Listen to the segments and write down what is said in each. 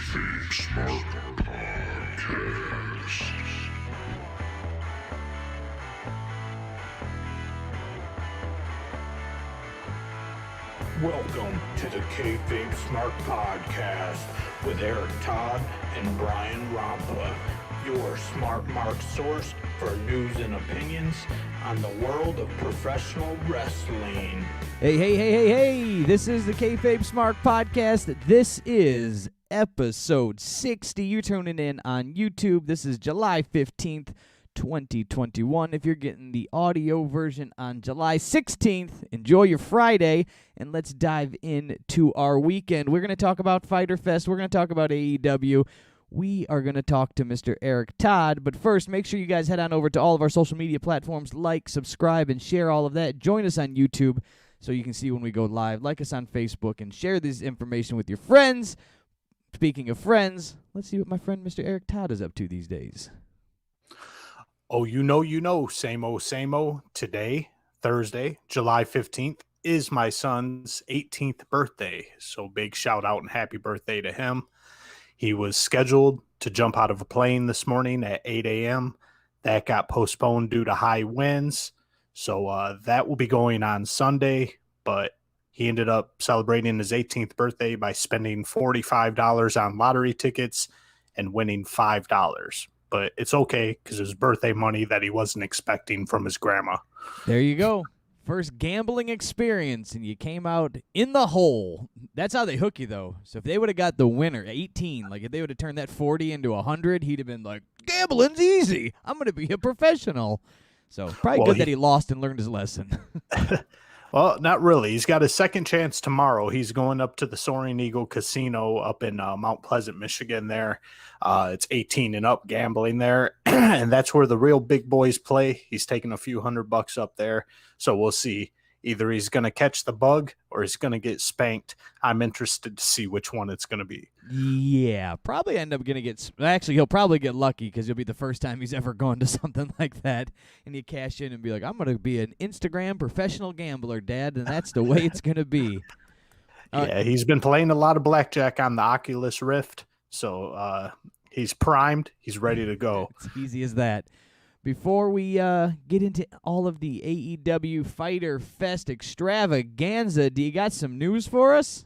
KayFabe Smark Podcast. Welcome to the KayFabe Smark Podcast with Eric Todd and Brian Rampa, your smart mark source for news and opinions on the world of professional wrestling. Hey, this is the KayFabe Smark Podcast. This is episode 60. You're tuning in on YouTube. This is July 15th, 2021. If you're getting the audio version on July 16th, enjoy your Friday, and let's dive into our weekend. We're going to talk about Fyter Fest. We're going to talk about AEW. We are going to talk to Mr. Eric Todd, but first, make sure you guys head on over to all of our social media platforms, like, subscribe, and share all of that. Join us on YouTube so you can see when we go live. Like us on Facebook, and share this information with your friends. Speaking of friends, let's see what my friend Mr. Eric Todd is up to these days. Oh, you know, same old. Today, Thursday, July 15th, is my son's 18th birthday. So big shout out and happy birthday to him. He was scheduled to jump out of a plane this morning at 8 a.m. That got postponed due to high winds. So that will be going on Sunday, but he ended up celebrating his 18th birthday by spending $45 on lottery tickets and winning $5. But it's okay because it was birthday money that he wasn't expecting from his grandma. There you go. First gambling experience, and you came out in the hole. That's how they hook you, though. So if they would have got the winner, 18, like if they would have turned that 40 into 100, he'd have been like, gambling's easy. I'm going to be a professional. So probably good that he lost and learned his lesson. Well, not really. He's got a second chance tomorrow. He's going up to the Soaring Eagle Casino up in Mount Pleasant, Michigan there. It's 18 and up gambling there, and that's where the real big boys play. He's taking a few $100 up there, so we'll see. Either he's going to catch the bug or he's going to get spanked. I'm interested to see which one it's going to be. Yeah, probably end up going to get – actually, he'll probably get lucky because it'll be the first time he's ever gone to something like that, and you cash in and be like, I'm going to be an Instagram professional gambler, Dad, and that's the way it's going to be. Yeah, he's been playing a lot of blackjack on the Oculus Rift, so he's primed. He's ready to go. It's easy as that. Before we get into all of the AEW Fyter Fest extravaganza, do you got some news for us?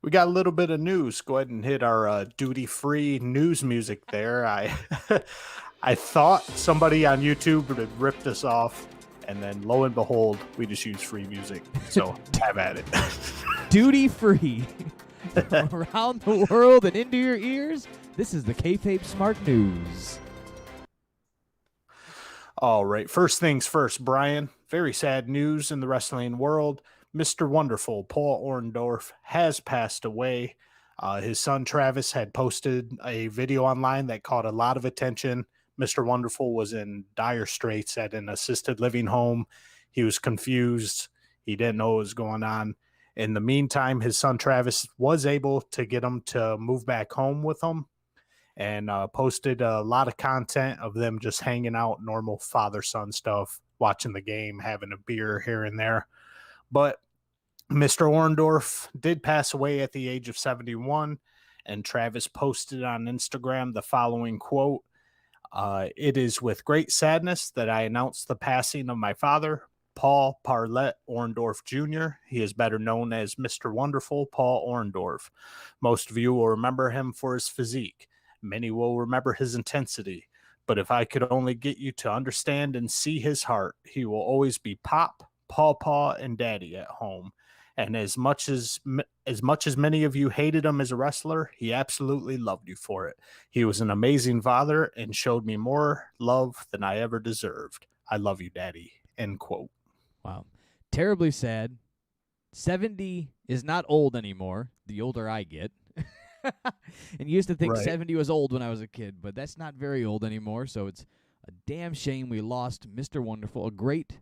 We got a little bit of news. Go ahead and hit our duty-free news music there. I thought somebody on YouTube would have ripped us off, and then lo and behold, we just use free music. So have at it. Duty-free. Around the world and into your ears, this is the KayFabe Smark News. All right, first things first, Brian. Very sad news in the wrestling world. Mr. Wonderful, Paul Orndorff, has passed away. His son, Travis, had posted a video online that caught a lot of attention. Mr. Wonderful was in dire straits at an assisted living home. He was confused. He didn't know what was going on. In the meantime, his son, Travis, was able to get him to move back home with him, and posted a lot of content of them just hanging out, normal father-son stuff, watching the game, having a beer here and there. But Mr. Orndorff did pass away at the age of 71, and Travis posted on Instagram the following quote, "It is with great sadness that I announce the passing of my father, Paul Parlett Orndorff Jr. He is better known as Mr. Wonderful Paul Orndorff. Most of you will remember him for his physique. Many will remember his intensity, but if I could only get you to understand and see his heart, he will always be Pop, Paw, and Daddy at home. And as much as many of you hated him as a wrestler, he absolutely loved you for it. He was an amazing father and showed me more love than I ever deserved. I love you, Daddy." End quote. Wow. Terribly sad. 70 is not old anymore, the older I get. And used to think Right. 70 was old when I was a kid, but that's not very old anymore, so it's a damn shame we lost Mr. Wonderful, a great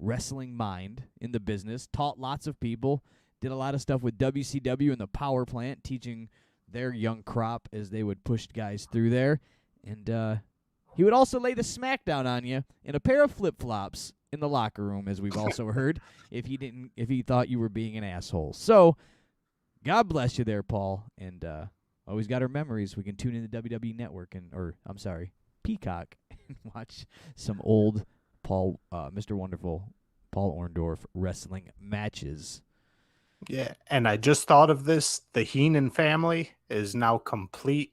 wrestling mind in the business, taught lots of people, did a lot of stuff with WCW and the power plant, teaching their young crop as they would push guys through there. And he would also lay the smackdown on you in a pair of flip-flops in the locker room, as we've also heard, if he thought you were being an asshole. So God bless you there, Paul, and Always got our memories. We can tune in the WWE Network Peacock, and watch some old Mr. Wonderful, Paul Orndorff wrestling matches. Yeah, and I just thought of this. The Heenan family is now complete.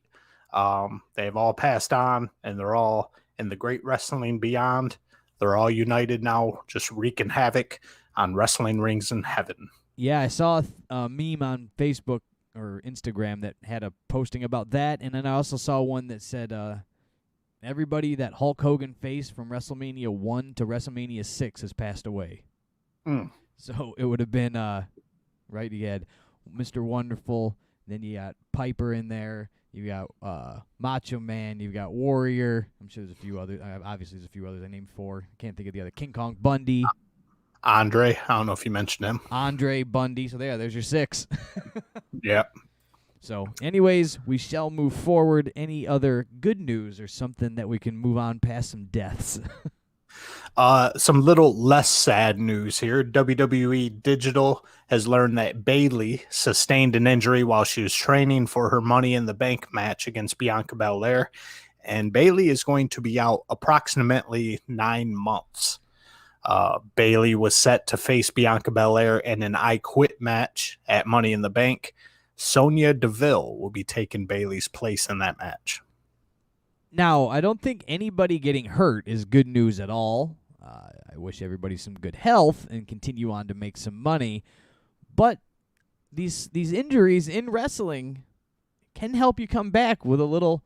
They've all passed on, and they're all in the Great Wrestling Beyond. They're all united now, just wreaking havoc on wrestling rings in heaven. Yeah, I saw a meme on Facebook or Instagram that had a posting about that, and then I also saw one that said everybody that Hulk Hogan faced from WrestleMania 1 to WrestleMania 6 has passed away. So it would have been, right, you had Mr. Wonderful, then you got Piper in there, you got Macho Man, you got Warrior. I'm sure there's a few others. Obviously, there's a few others. I named 4. I can't think of the other. King Kong Bundy. Andre, I don't know if you mentioned him. Andre Bundy. So there's your 6. Yep. So, anyways, we shall move forward. Any other good news or something that we can move on past some deaths? Some little less sad news here. WWE Digital has learned that Bayley sustained an injury while she was training for her Money in the Bank match against Bianca Belair, and Bayley is going to be out approximately 9 months. Bayley was set to face Bianca Belair in an I Quit match at Money in the Bank. Sonya Deville will be taking Bayley's place in that match. Now, I don't think anybody getting hurt is good news at all. I wish everybody some good health and continue on to make some money. But these injuries in wrestling can help you come back with a little,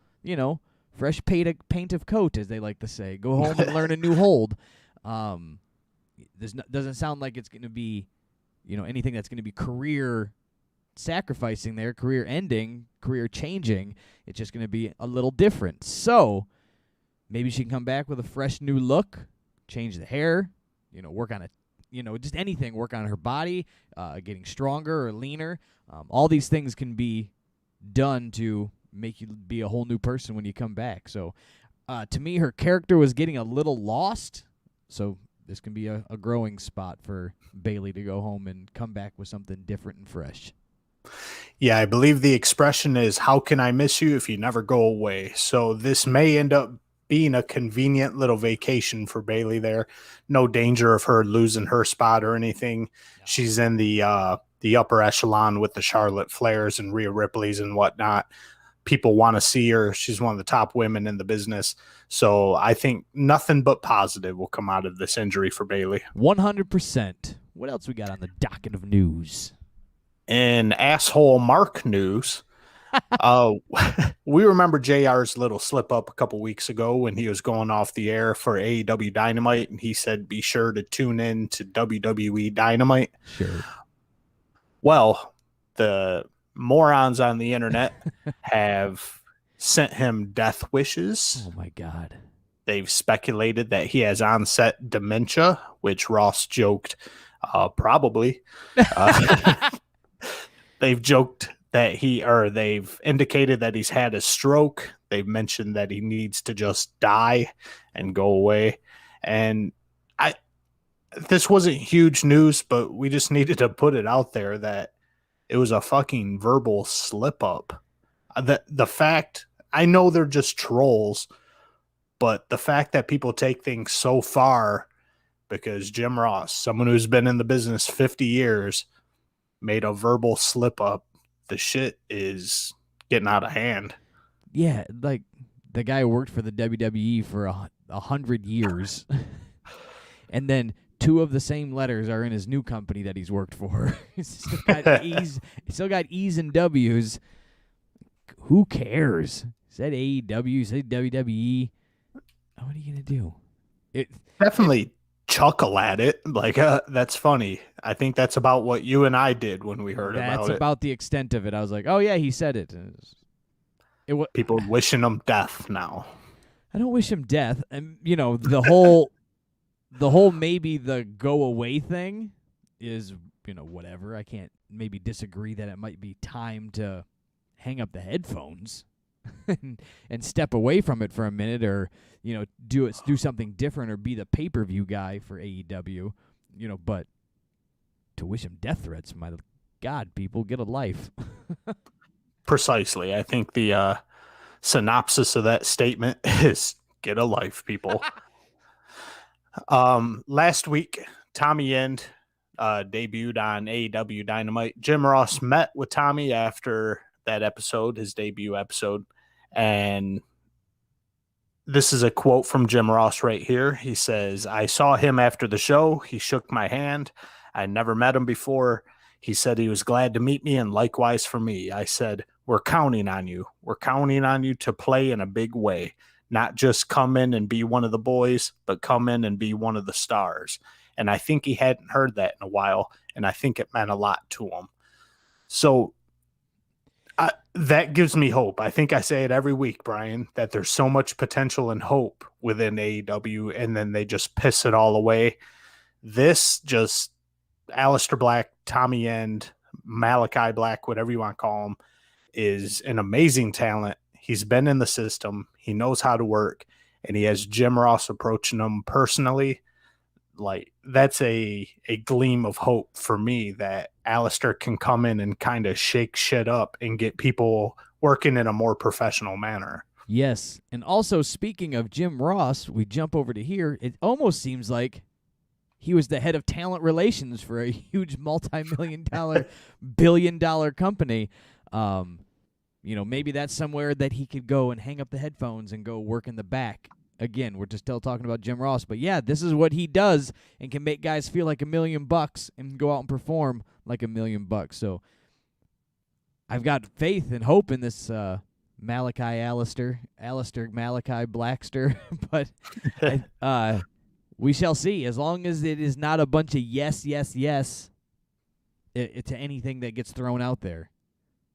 fresh paint of coat, as they like to say. Go home and learn a new hold. This doesn't sound like it's going to be, anything that's going to be career sacrificing there, career ending, career changing. It's just going to be a little different. So maybe she can come back with a fresh new look, change the hair, work on just anything, work on her body, getting stronger or leaner. All these things can be done to make you be a whole new person when you come back. So to me, her character was getting a little lost. So this can be a growing spot for Bayley to go home and come back with something different and fresh. Yeah, I believe the expression is, how can I miss you if you never go away? So this may end up being a convenient little vacation for Bayley there. No danger of her losing her spot or anything. No. She's in the upper echelon with the Charlotte Flairs and Rhea Ripley's and whatnot. People want to see her. She's one of the top women in the business. So I think nothing but positive will come out of this injury for Bayley. 100%. What else we got on the docket of news? In asshole Mark news, we remember JR's little slip up a couple weeks ago when he was going off the air for AEW Dynamite, and he said, be sure to tune in to WWE Dynamite. Sure. Well, the morons on the internet have sent him death wishes. Oh, my God. They've speculated that he has onset dementia, which Ross joked, probably. They've joked that they've indicated that he's had a stroke. They've mentioned that he needs to just die and go away. And this wasn't huge news, but we just needed to put it out there that it was a fucking verbal slip up. The fact, I know they're just trolls, but the fact that people take things so far, because Jim Ross, someone who's been in the business 50 years, made a verbal slip up, the shit is getting out of hand. Yeah, like the guy worked for the WWE for 100 years. And then 2 of the same letters are in his new company that he's worked for. He's still got E's and W's. Who cares? Said AEW, said WWE. What are you going to do? Definitely chuckle at it. Like, that's funny. I think that's about what you and I did when we heard about it. That's about the extent of it. I was like, oh, yeah, he said it. People wishing him death now. I don't wish him death. And, the whole maybe the go away thing is, whatever. I can't maybe disagree that it might be time to hang up the headphones and step away from it for a minute, or, do something different, or be the pay-per-view guy for AEW, but to wish him death threats, my God, people, get a life. Precisely. I think the synopsis of that statement is get a life, people. Last week, Tommy End debuted on AEW Dynamite. Jim Ross met with Tommy after that episode, his debut episode, and this is a quote from Jim Ross right here. He says, "I saw him after the show. He shook my hand. I never met him before. He said he was glad to meet me, and likewise for me. I said, we're counting on you. We're counting on you to play in a big way. Not just come in and be one of the boys, but come in and be one of the stars." And I think he hadn't heard that in a while, and I think it meant a lot to him. So that gives me hope. I think I say it every week, Brian, that there's so much potential and hope within AEW, and then they just piss it all away. This just Aleister Black, Tommy End, Malachi Black, whatever you want to call him, is an amazing talent. He's been in the system. He knows how to work, and he has Jim Ross approaching him personally. Like, that's a gleam of hope for me that Aleister can come in and kind of shake shit up and get people working in a more professional manner. Yes. And also, speaking of Jim Ross, we jump over to here. It almost seems like he was the head of talent relations for a huge multi-million-dollar, billion-dollar company. Maybe that's somewhere that he could go and hang up the headphones and go work in the back. Again, we're just still talking about Jim Ross, but yeah, this is what he does and can make guys feel like $1 million and go out and perform like $1 million. So I've got faith and hope in this Aleister Malachi Blackster, but we shall see. As long as it is not a bunch of yes to anything that gets thrown out there.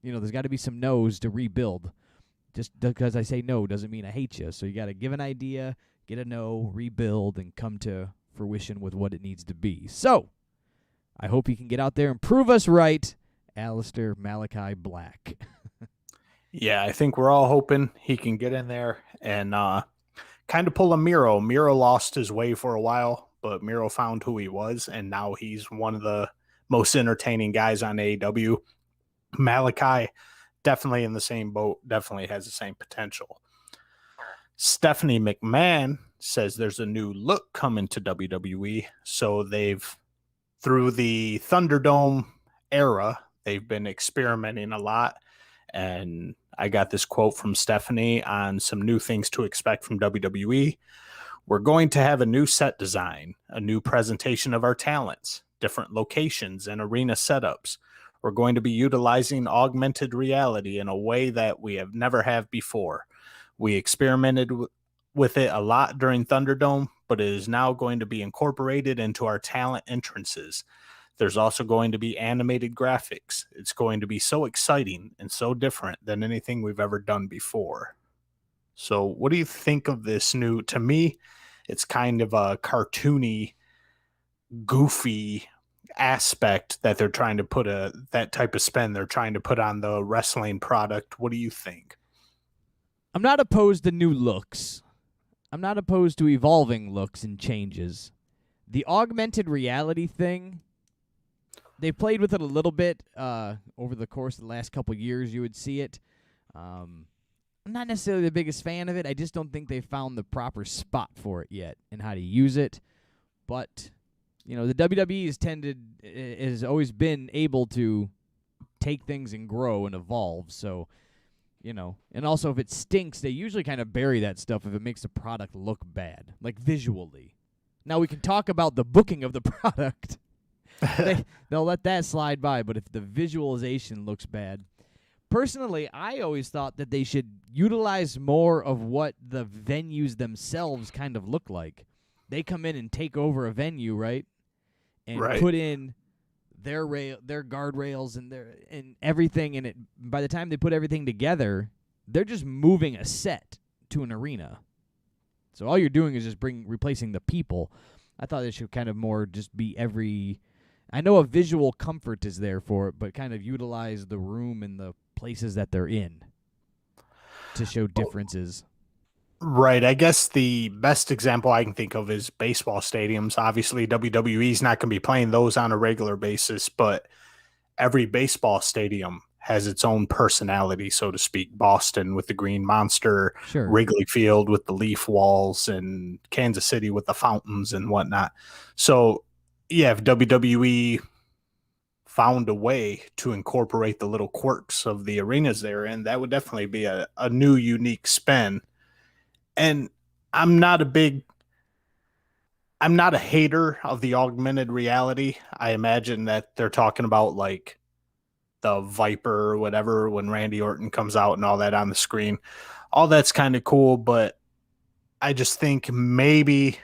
There's got to be some no's to rebuild. Just because I say no doesn't mean I hate you. So you got to give an idea, get a no, rebuild, and come to fruition with what it needs to be. So I hope he can get out there and prove us right, Aleister Malachi Black. Yeah, I think we're all hoping he can get in there and kind of pull a Miro. Miro lost his way for a while, but Miro found who he was, and now he's one of the most entertaining guys on AEW. Malachi, definitely in the same boat, definitely has the same potential. Stephanie McMahon says there's a new look coming to WWE. So through the Thunderdome era, they've been experimenting a lot. And I got this quote from Stephanie on some new things to expect from WWE. "We're going to have a new set design, a new presentation of our talents, different locations and arena setups. We're going to be utilizing augmented reality in a way that we have never have before. We experimented with it a lot during Thunderdome, but it is now going to be incorporated into our talent entrances. There's also going to be animated graphics. It's going to be so exciting and so different than anything we've ever done before." So what do you think of this new, to me, it's kind of a cartoony, goofy aspect that they're trying to put that type of spin they're trying to put on the wrestling product. What do you think? I'm not opposed to new looks. I'm not opposed to evolving looks and changes. The augmented reality thing, they played with it a little bit over the course of the last couple years. You would see it. I'm not necessarily the biggest fan of it. I just don't think they found the proper spot for it yet and how to use it. But the WWE has always been able to take things and grow and evolve. So, and also if it stinks, they usually kind of bury that stuff if it makes the product look bad, like visually. Now we can talk about the booking of the product. They'll let that slide by, but if the visualization looks bad. Personally, I always thought that they should utilize more of what the venues themselves kind of look like. They come in and take over a venue, right? And put in their guardrails and everything in it. By the time they put everything together, they're just moving a set to an arena. So all you're doing is just replacing the people. I thought it should kind of more just be I know a visual comfort is there for it, but kind of utilize the room and the places that they're in to show differences. Right. I guess the best example I can think of is baseball stadiums. Obviously, WWE is not going to be playing those on a regular basis, but every baseball stadium has its own personality, so to speak. Boston with the Green Monster, Sure. Wrigley Field with the leaf walls, and Kansas City with the fountains and whatnot. So, yeah, if WWE found a way to incorporate the little quirks of the arenas they're in, that would definitely be a new, unique spin. And I'm not a hater of the augmented reality. I imagine that they're talking about like the Viper or whatever when Randy Orton comes out and all that on the screen. All that's kind of cool, but I just think maybe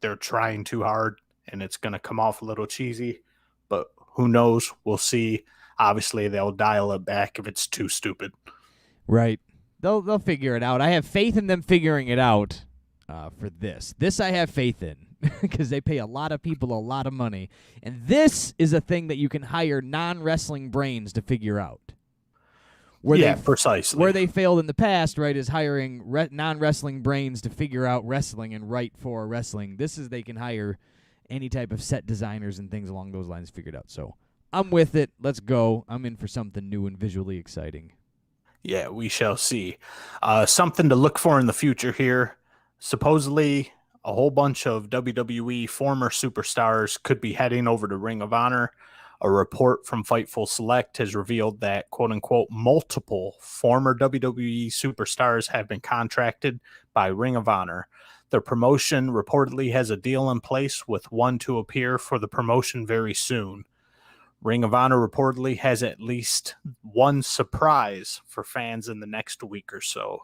they're trying too hard and it's going to come off a little cheesy, but who knows? We'll see. Obviously, they'll dial it back if it's too stupid. Right. They'll figure it out. I have faith in them figuring it out for this. This I have faith in because they pay a lot of people a lot of money. And this is a thing that you can hire non-wrestling brains to figure out. Precisely. Where they failed in the past, right, is hiring non-wrestling brains to figure out wrestling and write for wrestling. This is they can hire any type of set designers and things along those lines figured out. So I'm with it. Let's go. I'm in for something new and visually exciting. Yeah, we shall see. Something to look for in the future here. Supposedly, a whole bunch of WWE former superstars could be heading over to Ring of Honor. A report from Fightful Select has revealed that, quote unquote, multiple former WWE superstars have been contracted by Ring of Honor. The promotion reportedly has a deal in place with one to appear for the promotion very soon. Ring of Honor reportedly has at least one surprise for fans in the next week or so.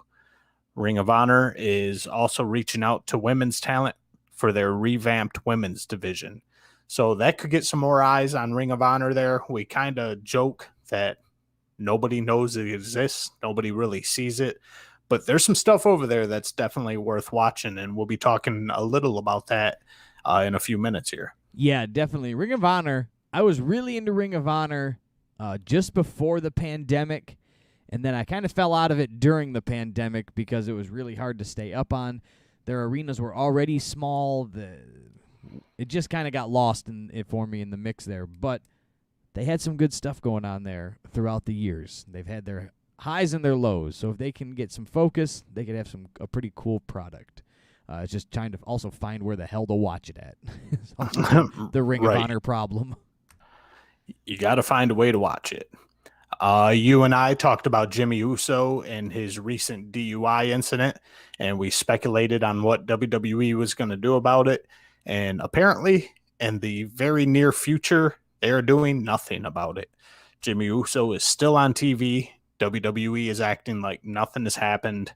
Ring of Honor is also reaching out to women's talent for their revamped women's division. So that could get some more eyes on Ring of Honor there. We kind of joke that nobody knows it exists. Nobody really sees it. But there's some stuff over there that's definitely worth watching, and we'll be talking a little about that in a few minutes here. Yeah, definitely. Ring of Honor. I was really into Ring of Honor just before the pandemic, and then I kind of fell out of it during the pandemic because it was really hard to stay up on. Their arenas were already small. It just kind of got lost for me in the mix there. But they had some good stuff going on there throughout the years. They've had their highs and their lows. So if they can get some focus, they could have a pretty cool product. It's just trying to also find where the hell to watch it at. It's also the Ring of Honor problem. You got to find a way to watch it. You and I talked about Jimmy Uso and his recent DUI incident, and we speculated on what WWE was going to do about it. And apparently, in the very near future, they're doing nothing about it. Jimmy Uso is still on TV. WWE is acting like nothing has happened.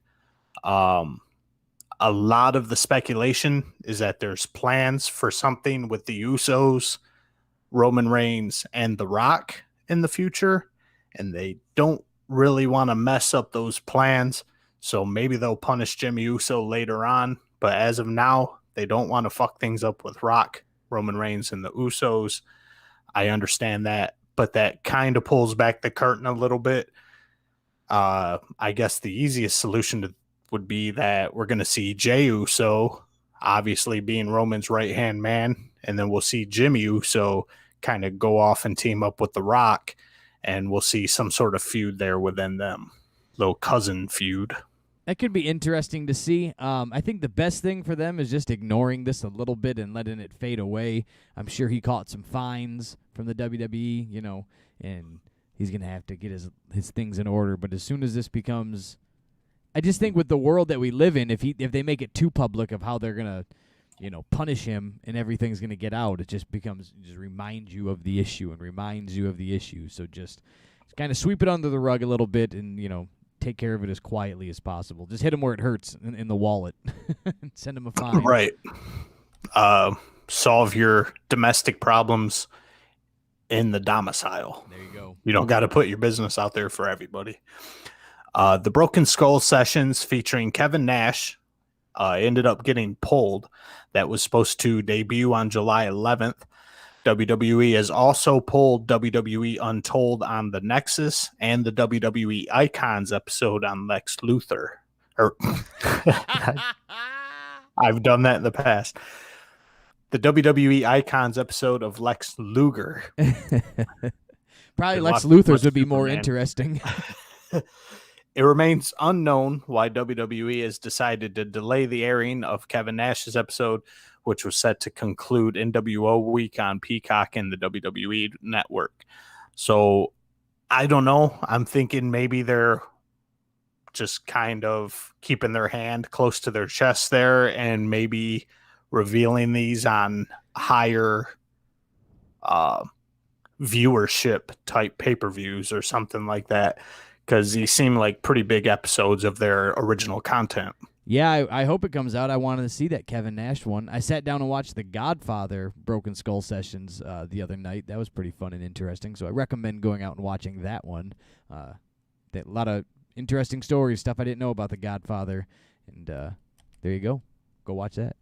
A lot of the speculation is that there's plans for something with the Usos, Roman Reigns, and The Rock in the future, and they don't really want to mess up those plans. So maybe they'll punish Jimmy Uso later on. But as of now, they don't want to fuck things up with Rock, Roman Reigns, and the Usos. I understand that, but that kind of pulls back the curtain a little bit. I guess the easiest solution would be that we're going to see Jey Uso, obviously being Roman's right-hand man, and then we'll see Jimmy Uso kind of go off and team up with The Rock, and we'll see some sort of feud there within them. Little cousin feud. That could be interesting to see. I think the best thing for them is just ignoring this a little bit and letting it fade away. I'm sure he caught some fines from the WWE, and he's going to have to get his things in order. But as soon as this becomes... I just think with the world that we live in, if they make it too public of how they're going to, punish him and everything's going to get out, it just reminds you of the issue and reminds you of the issue. So just kind of sweep it under the rug a little bit and, take care of it as quietly as possible. Just hit him where it hurts in the wallet and send him a fine. Right. Solve your domestic problems in the domicile. There you go. You don't got to put your business out there for everybody. The Broken Skull sessions featuring Kevin Nash ended up getting pulled. That was supposed to debut on July 11th. WWE has also pulled WWE Untold on the Nexus and the WWE Icons episode on Lex Luthor. I've done that in the past. The WWE Icons episode of Lex Luger. Probably Been Lex watching too Luthor's much would be more Superman. interesting. It remains unknown why WWE has decided to delay the airing of Kevin Nash's episode, which was set to conclude NWO Week on Peacock and the WWE Network. So I don't know. I'm thinking maybe they're just kind of keeping their hand close to their chest there and maybe revealing these on higher viewership type pay-per-views or something like that, because these seem like pretty big episodes of their original content. Yeah, I hope it comes out. I wanted to see that Kevin Nash one. I sat down and watched the Godfather Broken Skull sessions the other night. That was pretty fun and interesting, so I recommend going out and watching that one. A lot of interesting stories, stuff I didn't know about the Godfather, and there you go. Go watch that.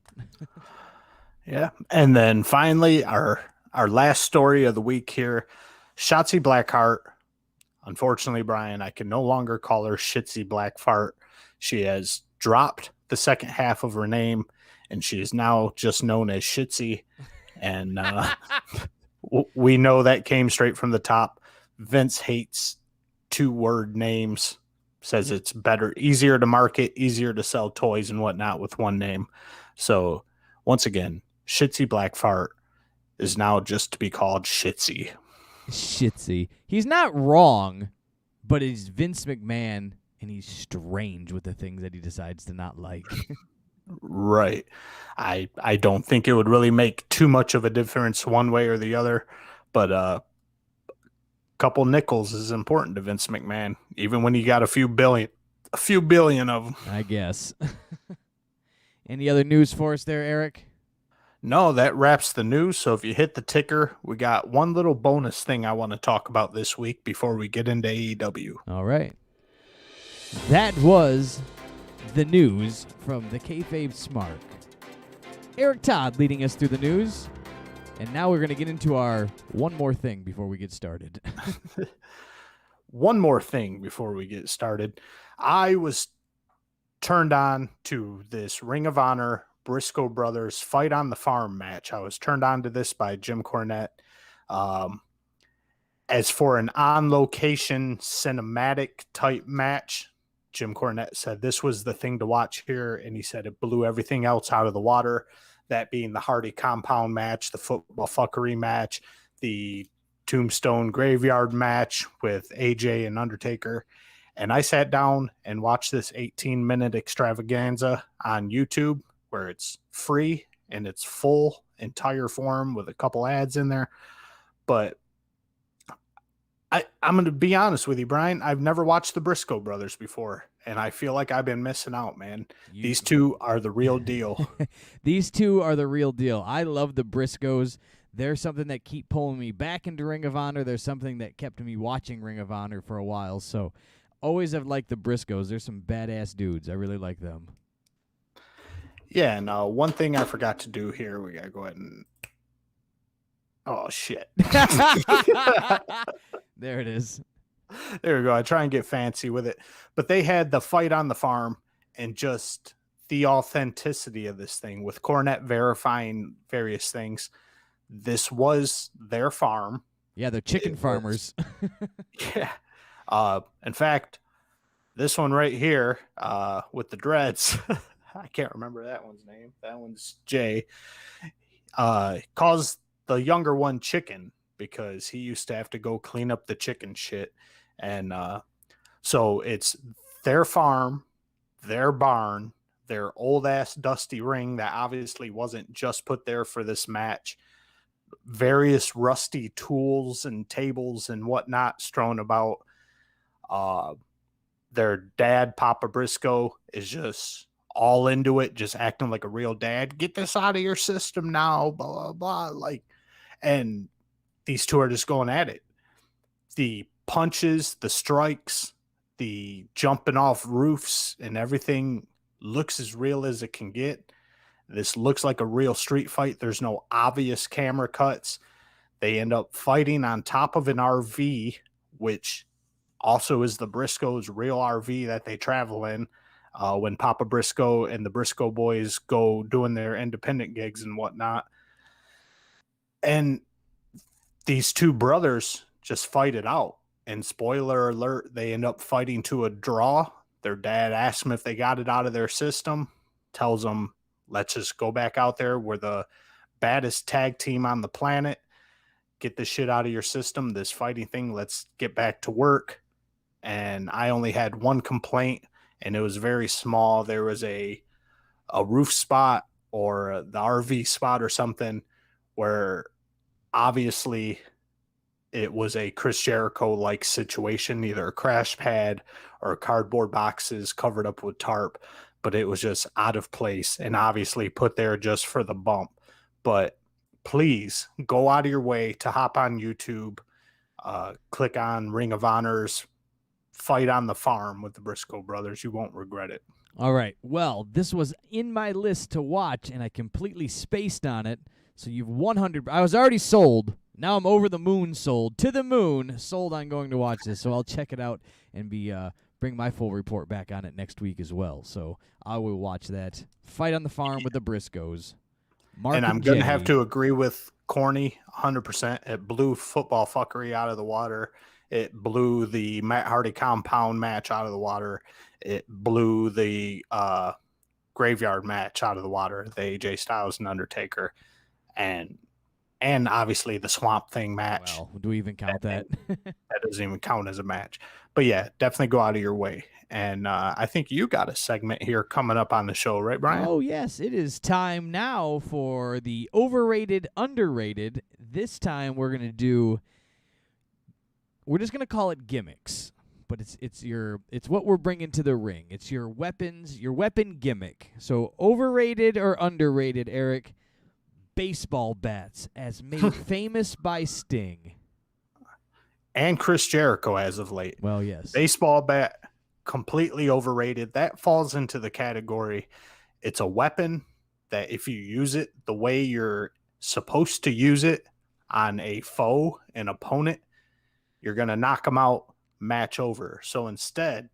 Yeah, and then finally, our last story of the week here, Shotzi Blackheart. Unfortunately, Brian, I can no longer call her Shitzy Blackfart. She has dropped the second half of her name, and she is now just known as Shitzy. And we know that came straight from the top. Vince hates 2-word names, says it's better, easier to market, easier to sell toys and whatnot with one name. So once again, Shitzy Blackfart is now just to be called Shitzy. Shitzy. He's not wrong, but he's Vince McMahon, and he's strange with the things that he decides to not like. Right. I don't think it would really make too much of a difference one way or the other, but a couple nickels is important to Vince McMahon, even when you got a few billion of them. I guess. Any other news for us there, Eric? No, that wraps the news. So if you hit the ticker, we got one little bonus thing I want to talk about this week before we get into AEW. All right. That was the news from the KayFabe Smark. Eric Todd leading us through the news. And now we're going to get into our one more thing before we get started. One more thing before we get started. I was turned on to this Ring of Honor Briscoe Brothers Fight on the Farm match. I was turned on to this by Jim Cornette. As for an on-location cinematic type match, Jim Cornette said this was the thing to watch here, and he said it blew everything else out of the water, that being the Hardy Compound match, the football fuckery match, the Tombstone Graveyard match with AJ and Undertaker. And I sat down and watched this 18-minute extravaganza on YouTube, where it's free and it's full entire form with a couple ads in there. But I'm going to be honest with you, Brian. I've never watched the Briscoe Brothers before, and I feel like I've been missing out, man. These two are the real deal. These two are the real deal. I love the Briscoes. They're something that keep pulling me back into Ring of Honor. They're something that kept me watching Ring of Honor for a while. So always have liked the Briscoes. They're some badass dudes. I really like them. Yeah, and one thing I forgot to do here, we got to go ahead and... Oh, shit. There it is. There we go. I try and get fancy with it. But they had the Fight on the Farm and just the authenticity of this thing with Cornette verifying various things. This was their farm. Yeah, they're chicken farmers. Yeah. In fact, this one right here with the dreads, I can't remember that one's name. That one's Jay. Calls the younger one Chicken because he used to have to go clean up the chicken shit. And so it's their farm, their barn, their old ass dusty ring that obviously wasn't just put there for this match. Various rusty tools and tables and whatnot strewn about. Their dad, Papa Briscoe, is just all into it, just acting like a real dad. Get this out of your system now, blah, blah, blah. And these two are just going at it. The punches, the strikes, the jumping off roofs, and everything looks as real as it can get. This looks like a real street fight. There's no obvious camera cuts. They end up fighting on top of an RV, which also is the Briscoes' real RV that they travel in when Papa Briscoe and the Briscoe boys go doing their independent gigs and whatnot. And these two brothers just fight it out. And spoiler alert, they end up fighting to a draw. Their dad asks them if they got it out of their system, tells them, let's just go back out there. We're the baddest tag team on the planet. Get this shit out of your system, this fighting thing. Let's get back to work. And I only had one complaint, and it was very small. There was a roof spot or the RV spot or something where obviously it was a Chris Jericho-like situation, either a crash pad or cardboard boxes covered up with tarp, but it was just out of place and obviously put there just for the bump. But please go out of your way to hop on YouTube, click on Ring of Honor's Fight on the Farm with the Briscoe brothers. You won't regret it. All right. Well, this was in my list to watch, and I completely spaced on it. So you've 100. I was already sold. Now I'm over the moon sold. To the moon, sold on going to watch this. So I'll check it out and bring my full report back on it next week as well. So I will watch that. Fight on the Farm with the Briscoes. Mark and I'm going to have to agree with Corny 100%. It blew football fuckery out of the water. It blew the Matt Hardy compound match out of the water. It blew the graveyard match out of the water, the AJ Styles and Undertaker. And obviously the Swamp Thing match. Well, do we even count that? That doesn't even count as a match. But yeah, definitely go out of your way. And I think you got a segment here coming up on the show, right, Brian? Oh, yes. It is time now for the overrated, underrated. This time we're just going to call it gimmicks. But it's what we're bringing to the ring. It's your weapon gimmick. So overrated or underrated, Eric? Baseball bats as made famous by Sting. And Chris Jericho as of late. Well, yes. Baseball bat, completely overrated. That falls into the category. It's a weapon that if you use it the way you're supposed to use it on a foe, an opponent, you're going to knock them out, match over. So instead,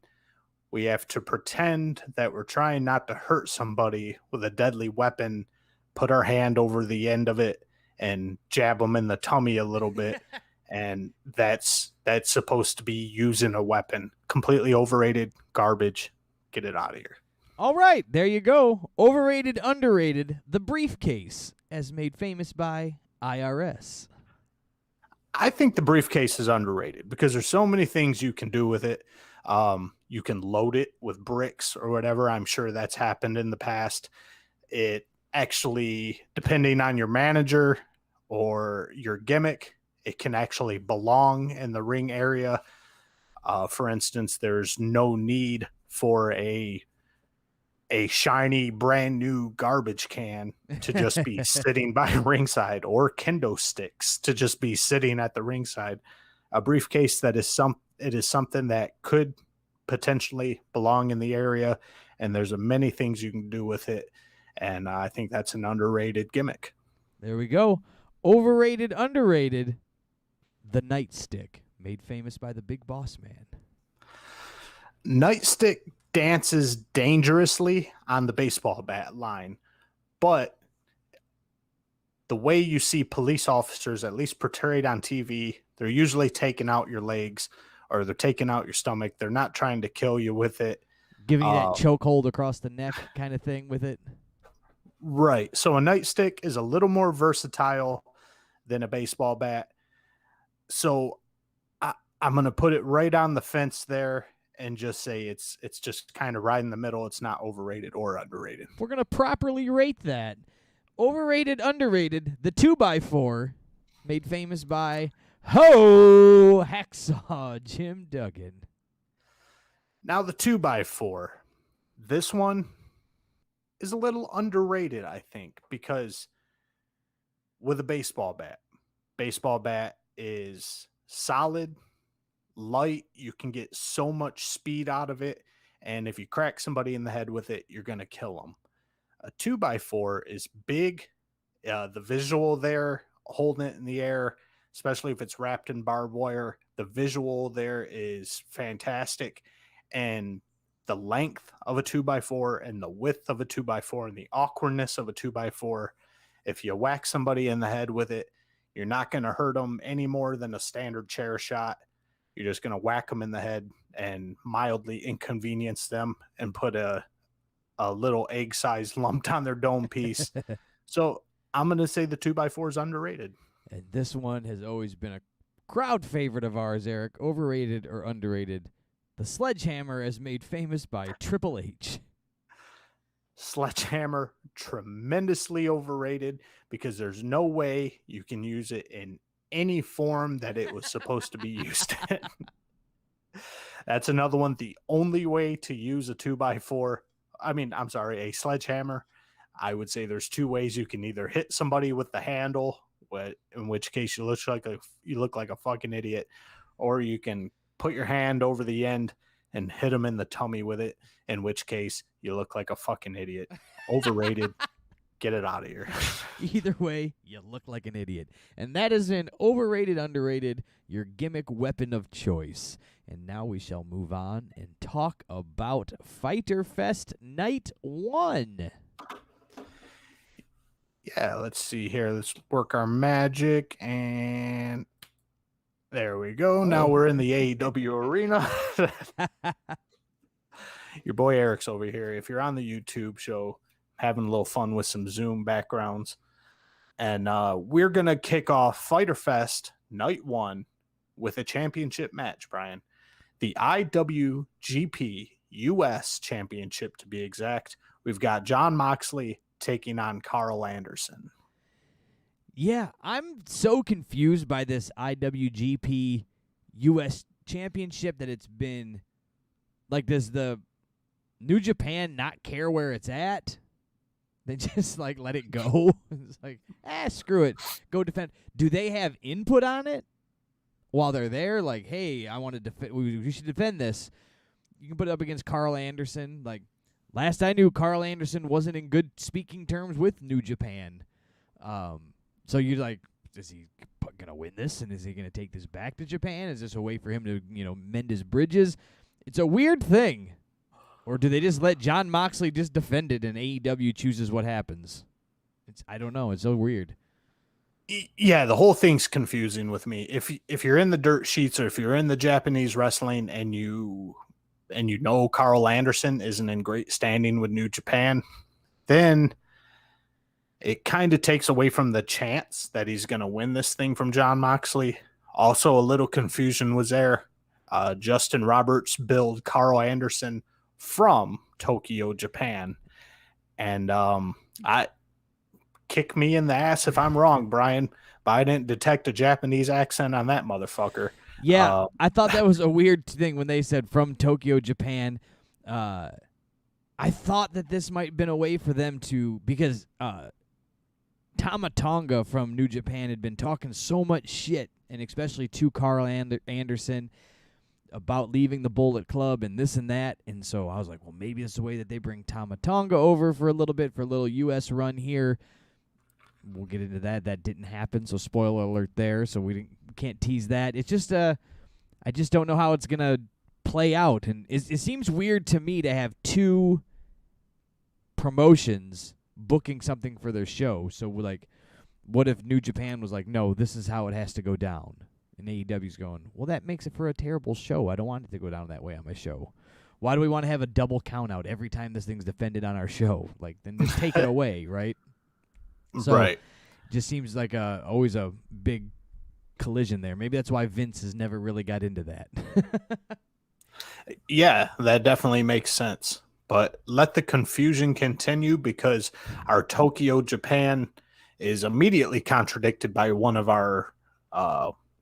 we have to pretend that we're trying not to hurt somebody with a deadly weapon, put our hand over the end of it and jab them in the tummy a little bit. And that's supposed to be using a weapon. Completely overrated, garbage. Get it out of here. All right, there you go. Overrated, underrated, the briefcase as made famous by IRS. I think the briefcase is underrated because there's so many things you can do with it. You can load it with bricks or whatever. I'm sure that's happened in the past. It actually, depending on your manager or your gimmick, it can actually belong in the ring area. For instance, there's no need for a shiny brand new garbage can to just be sitting by ringside, or kendo sticks to just be sitting at the ringside. A briefcase it is something that could potentially belong in the area, and there's many things you can do with it. And I think that's an underrated gimmick. There we go. Overrated, underrated, the nightstick, made famous by the Big Boss Man. Nightstick dances dangerously on the baseball bat line, but the way you see police officers, at least portrayed on TV, they're usually taking out your legs or they're taking out your stomach. They're not trying to kill you with it. Giving you that chokehold across the neck kind of thing with it. Right. So a nightstick is a little more versatile than a baseball bat. So I'm going to put it right on the fence there and just say it's just kind of right in the middle. It's not overrated or underrated. We're going to properly rate that. Overrated, underrated, the 2x4, made famous by Hacksaw Jim Duggan. Now the 2x4. This one is a little underrated, I think, because with a baseball bat is solid, light. You can get so much speed out of it. And if you crack somebody in the head with it, you're going to kill them. A 2x4 is big. The visual there, holding it in the air, especially if it's wrapped in barbed wire, the visual there is fantastic. And the length of a 2x4 and the width of a 2x4 and the awkwardness of a 2x4, if you whack somebody in the head with it, You're not going to hurt them any more than a standard chair shot. You're just going to whack them in the head and mildly inconvenience them and put a little egg-sized lump on their dome piece. So I'm going to say the 2x4 is underrated. And this one has always been a crowd favorite of ours, Eric. Overrated or underrated? The sledgehammer is made famous by Triple H. Sledgehammer, tremendously overrated because there's no way you can use it in any form that it was supposed to be used in. That's another one. The only way to use a 2x4, a sledgehammer, I would say there's two ways. You can either hit somebody with the handle, in which case you look like a fucking idiot, or you can put your hand over the end and hit them in the tummy with it, in which case you look like a fucking idiot. Overrated. Get it out of here. Either way, you look like an idiot. And that is an overrated, underrated, your gimmick weapon of choice. And now we shall move on and talk about Fyter Fest Night 1. Yeah, let's see here. Let's work our magic, and there we go. Now we're in the AEW arena. Your boy Eric's over here. If you're on the YouTube show, having a little fun with some Zoom backgrounds. And we're going to kick off Fyter Fest Night 1 with a championship match, Brian. The IWGP US Championship, to be exact. We've got Jon Moxley taking on Carl Anderson. Yeah, I'm so confused by this IWGP US Championship that it's been like, does the New Japan not care where it's at? They just like let it go. It's like, screw it. Go defend. Do they have input on it while they're there? Like, hey, I want to defend. We should defend this. You can put it up against Carl Anderson. Like, last I knew, Carl Anderson wasn't in good speaking terms with New Japan. So you're like, is he gonna win this? And is he gonna take this back to Japan? Is this a way for him to, mend his bridges? It's a weird thing. Or do they just let Jon Moxley just defend it and AEW chooses what happens? I don't know. It's so weird. Yeah, the whole thing's confusing with me. If you're in the dirt sheets, or if you're in the Japanese wrestling and you know Carl Anderson isn't in great standing with New Japan, then it kind of takes away from the chance that he's going to win this thing from Jon Moxley. Also, a little confusion was there. Justin Roberts billed Carl Anderson from Tokyo, Japan. And I kick me in the ass if I'm wrong, Brian, but I didn't detect a Japanese accent on that motherfucker. Yeah, I thought that was a weird thing when they said from Tokyo, Japan. I thought that this might have been a way for them to, because Tama Tonga from New Japan had been talking so much shit, and especially to Carl Anderson, about leaving the Bullet Club and this and that. And so I was like, well, maybe it's the way that they bring Tama Tonga over for a little bit, for a little U.S. run here. We'll get into that. That didn't happen, so spoiler alert there. So we can't tease that. It's just I just don't know how it's going to play out. And it seems weird to me to have two promotions booking something for their show. So like, what if New Japan was like, no, this is how it has to go down? And AEW's going, well, that makes it for a terrible show. I don't want it to go down that way on my show. Why do we want to have a double count out every time this thing's defended on our show? Like, then just take it away, right? So, right. Just seems like always a big collision there. Maybe that's why Vince has never really got into that. Yeah, that definitely makes sense. But let the confusion continue, because our Tokyo, Japan is immediately contradicted by one of our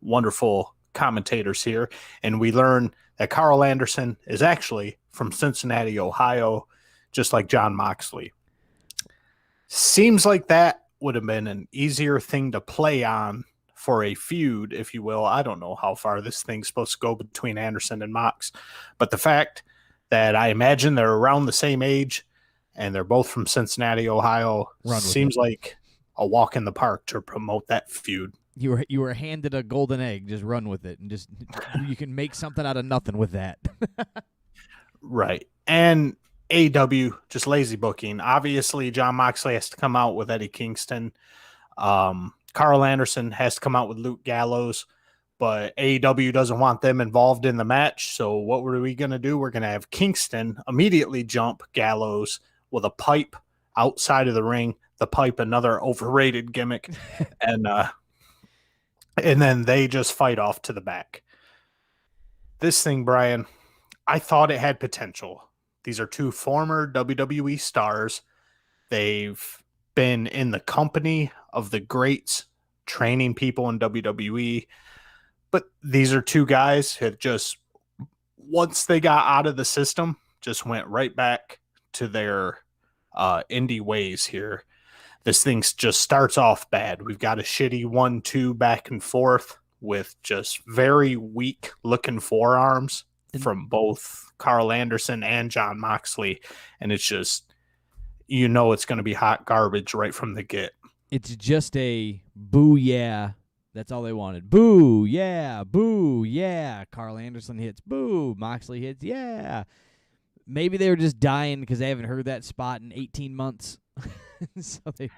wonderful commentators here. And we learn that Carl Anderson is actually from Cincinnati, Ohio, just like Jon Moxley. Seems like that would have been an easier thing to play on for a feud, if you will. I don't know how far this thing's supposed to go between Anderson and Mox, but the fact that I imagine they're around the same age and they're both from Cincinnati, Ohio, seems like a walk in the park to promote that feud. You were handed a golden egg, just run with it, and just you can make something out of nothing with that. Right. And AEW, just lazy booking. Obviously, Jon Moxley has to come out with Eddie Kingston. Carl Anderson has to come out with Luke Gallows, but AEW doesn't want them involved in the match. So what were we going to do? We're going to have Kingston immediately jump Gallows with a pipe outside of the ring. The pipe, another overrated gimmick, and then they just fight off to the back. This thing, Brian, I thought it had potential. These are two former WWE stars. They've been in the company of the greats, training people in WWE. But these are two guys who have just, once they got out of the system, just went right back to their indie ways here. This thing just starts off bad. We've got a shitty 1-2 back and forth with just very weak looking forearms from both Carl Anderson and Jon Moxley. And it's just, it's going to be hot garbage right from the get. It's just a boo, yeah. That's all they wanted. Boo, yeah, boo, yeah. Carl Anderson hits, boo. Moxley hits, yeah. Maybe they were just dying because they haven't heard that spot in 18 months. So they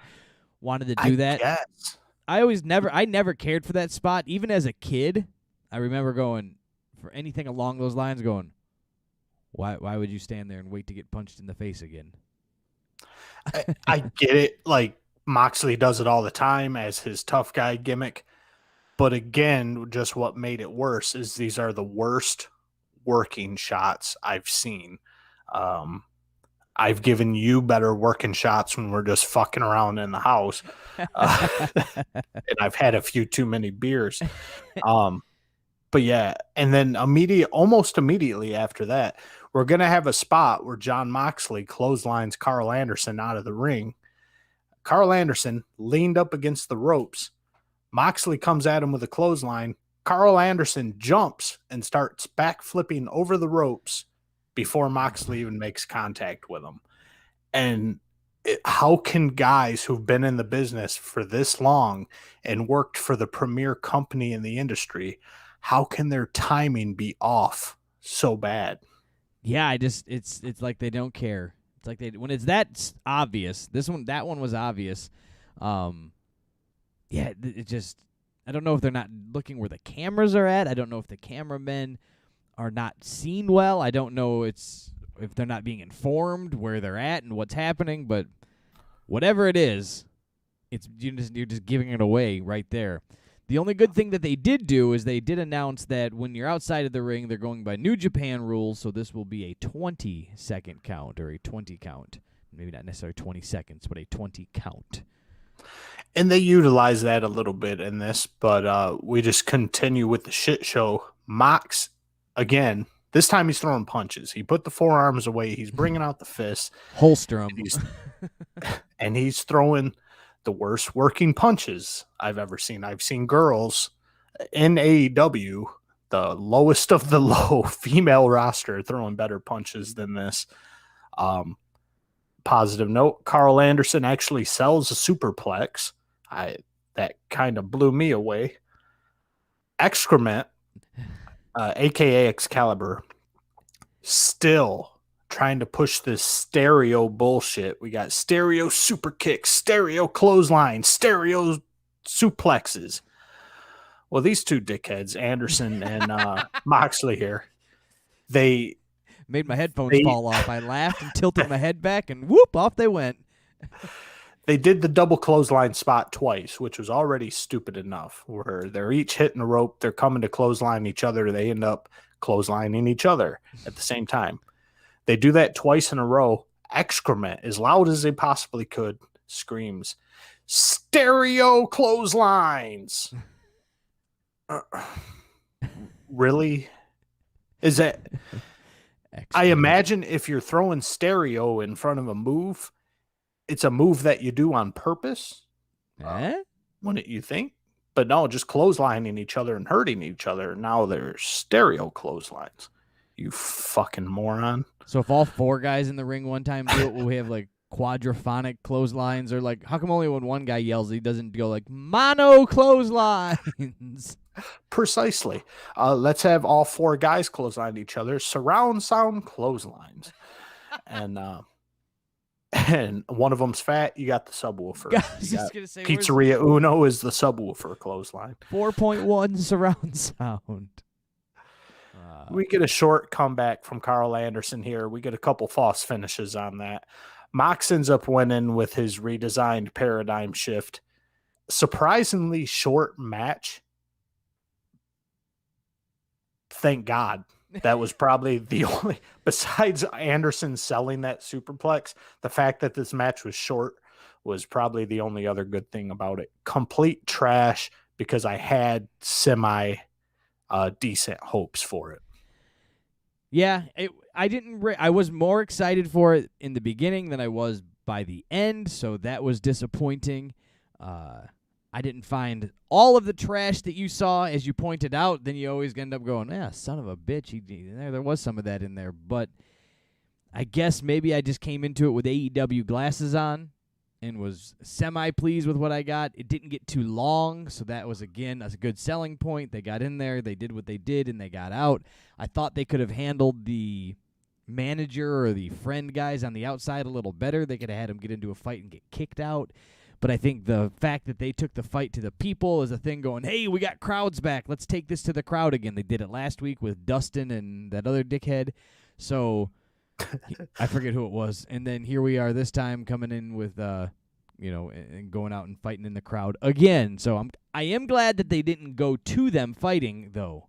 wanted to do that. Guess. I never cared for that spot. Even as a kid, I remember going, for anything along those lines, going, why would you stand there and wait to get punched in the face again? I get it. Like, Moxley does it all the time as his tough guy gimmick. But again, just what made it worse is these are the worst working shots I've seen. I've given you better working shots when we're just fucking around in the house. And I've had a few too many beers. But yeah, and then almost immediately after that, we're going to have a spot where Jon Moxley clotheslines Carl Anderson out of the ring. Carl Anderson leaned up against the ropes. Moxley comes at him with a clothesline. Carl Anderson jumps and starts backflipping over the ropes before Moxley even makes contact with him. And how can guys who've been in the business for this long and worked for the premier company in the industry, how can their timing be off so bad? Yeah, it's like they don't care. It's like when it's that obvious. That one was obvious. Yeah, it just, I don't know if they're not looking where the cameras are at. I don't know if the cameramen are not seen well. I don't know if they're not being informed where they're at and what's happening. But whatever it is, you're just giving it away right there. The only good thing that they did do is they did announce that when you're outside of the ring, they're going by New Japan rules, so this will be a 20-second count or a 20 count. Maybe not necessarily 20 seconds, but a 20 count. And they utilize that a little bit in this, but we just continue with the shit show. Mox, again, this time he's throwing punches. He put the forearms away. He's bringing out the fists. Holster them. And he's throwing the worst working punches I've ever seen. I've seen girls in AEW, the lowest of the low female roster, throwing better punches than this. Positive note, Carl Anderson actually sells a superplex. That kind of blew me away. Excrement, aka Excalibur, still trying to push this stereo bullshit. We got stereo super kicks, stereo clothesline, stereo suplexes. Well, these two dickheads, Anderson and Moxley here, they made my headphones fall off. I laughed and tilted my head back, and whoop, off they went. They did the double clothesline spot twice, which was already stupid enough, where they're each hitting a rope. They're coming to clothesline each other. They end up clotheslining each other at the same time. They do that twice in a row. Excrement, as loud as they possibly could, screams, stereo clotheslines. Really? Is that... I imagine if you're throwing stereo in front of a move, it's a move that you do on purpose. Wouldn't you think? But no, just clotheslining each other and hurting each other. Now they're stereo clotheslines. You fucking moron. So if all four guys in the ring one time do it, will we have like quadraphonic clotheslines? Or like, how come only when one guy yells he doesn't go like mono clotheslines? Precisely. Let's have all four guys clothesline each other. Surround sound clotheslines. And and one of them's fat, you got the subwoofer. I was just gonna say, Pizzeria Uno is the subwoofer clothesline. 4.1 surround sound. We get a short comeback from Carl Anderson here. We get a couple false finishes on that. Mox ends up winning with his redesigned paradigm shift. Surprisingly short match. Thank God. That was probably the only, besides Anderson selling that superplex, the fact that this match was short was probably the only other good thing about it. Complete trash because I had semi decent hopes for it. Yeah, I was more excited for it in the beginning than I was by the end, so that was disappointing. I didn't find all of the trash that you saw, as you pointed out. Then you always end up going, son of a bitch. There was some of that in there. But I guess maybe I just came into it with AEW glasses on and was semi-pleased with what I got. It didn't get too long, so that was, again, a good selling point. They got in there, they did what they did, and they got out. I thought they could have handled the manager or the friend guys on the outside a little better. They could have had them get into a fight and get kicked out. But I think the fact that they took the fight to the people is a thing going, hey, we got crowds back. Let's take this to the crowd again. They did it last week with Dustin and that other dickhead. So I forget who it was. And then here we are this time coming in with, and going out and fighting in the crowd again. So I am glad that they didn't go to them fighting, though.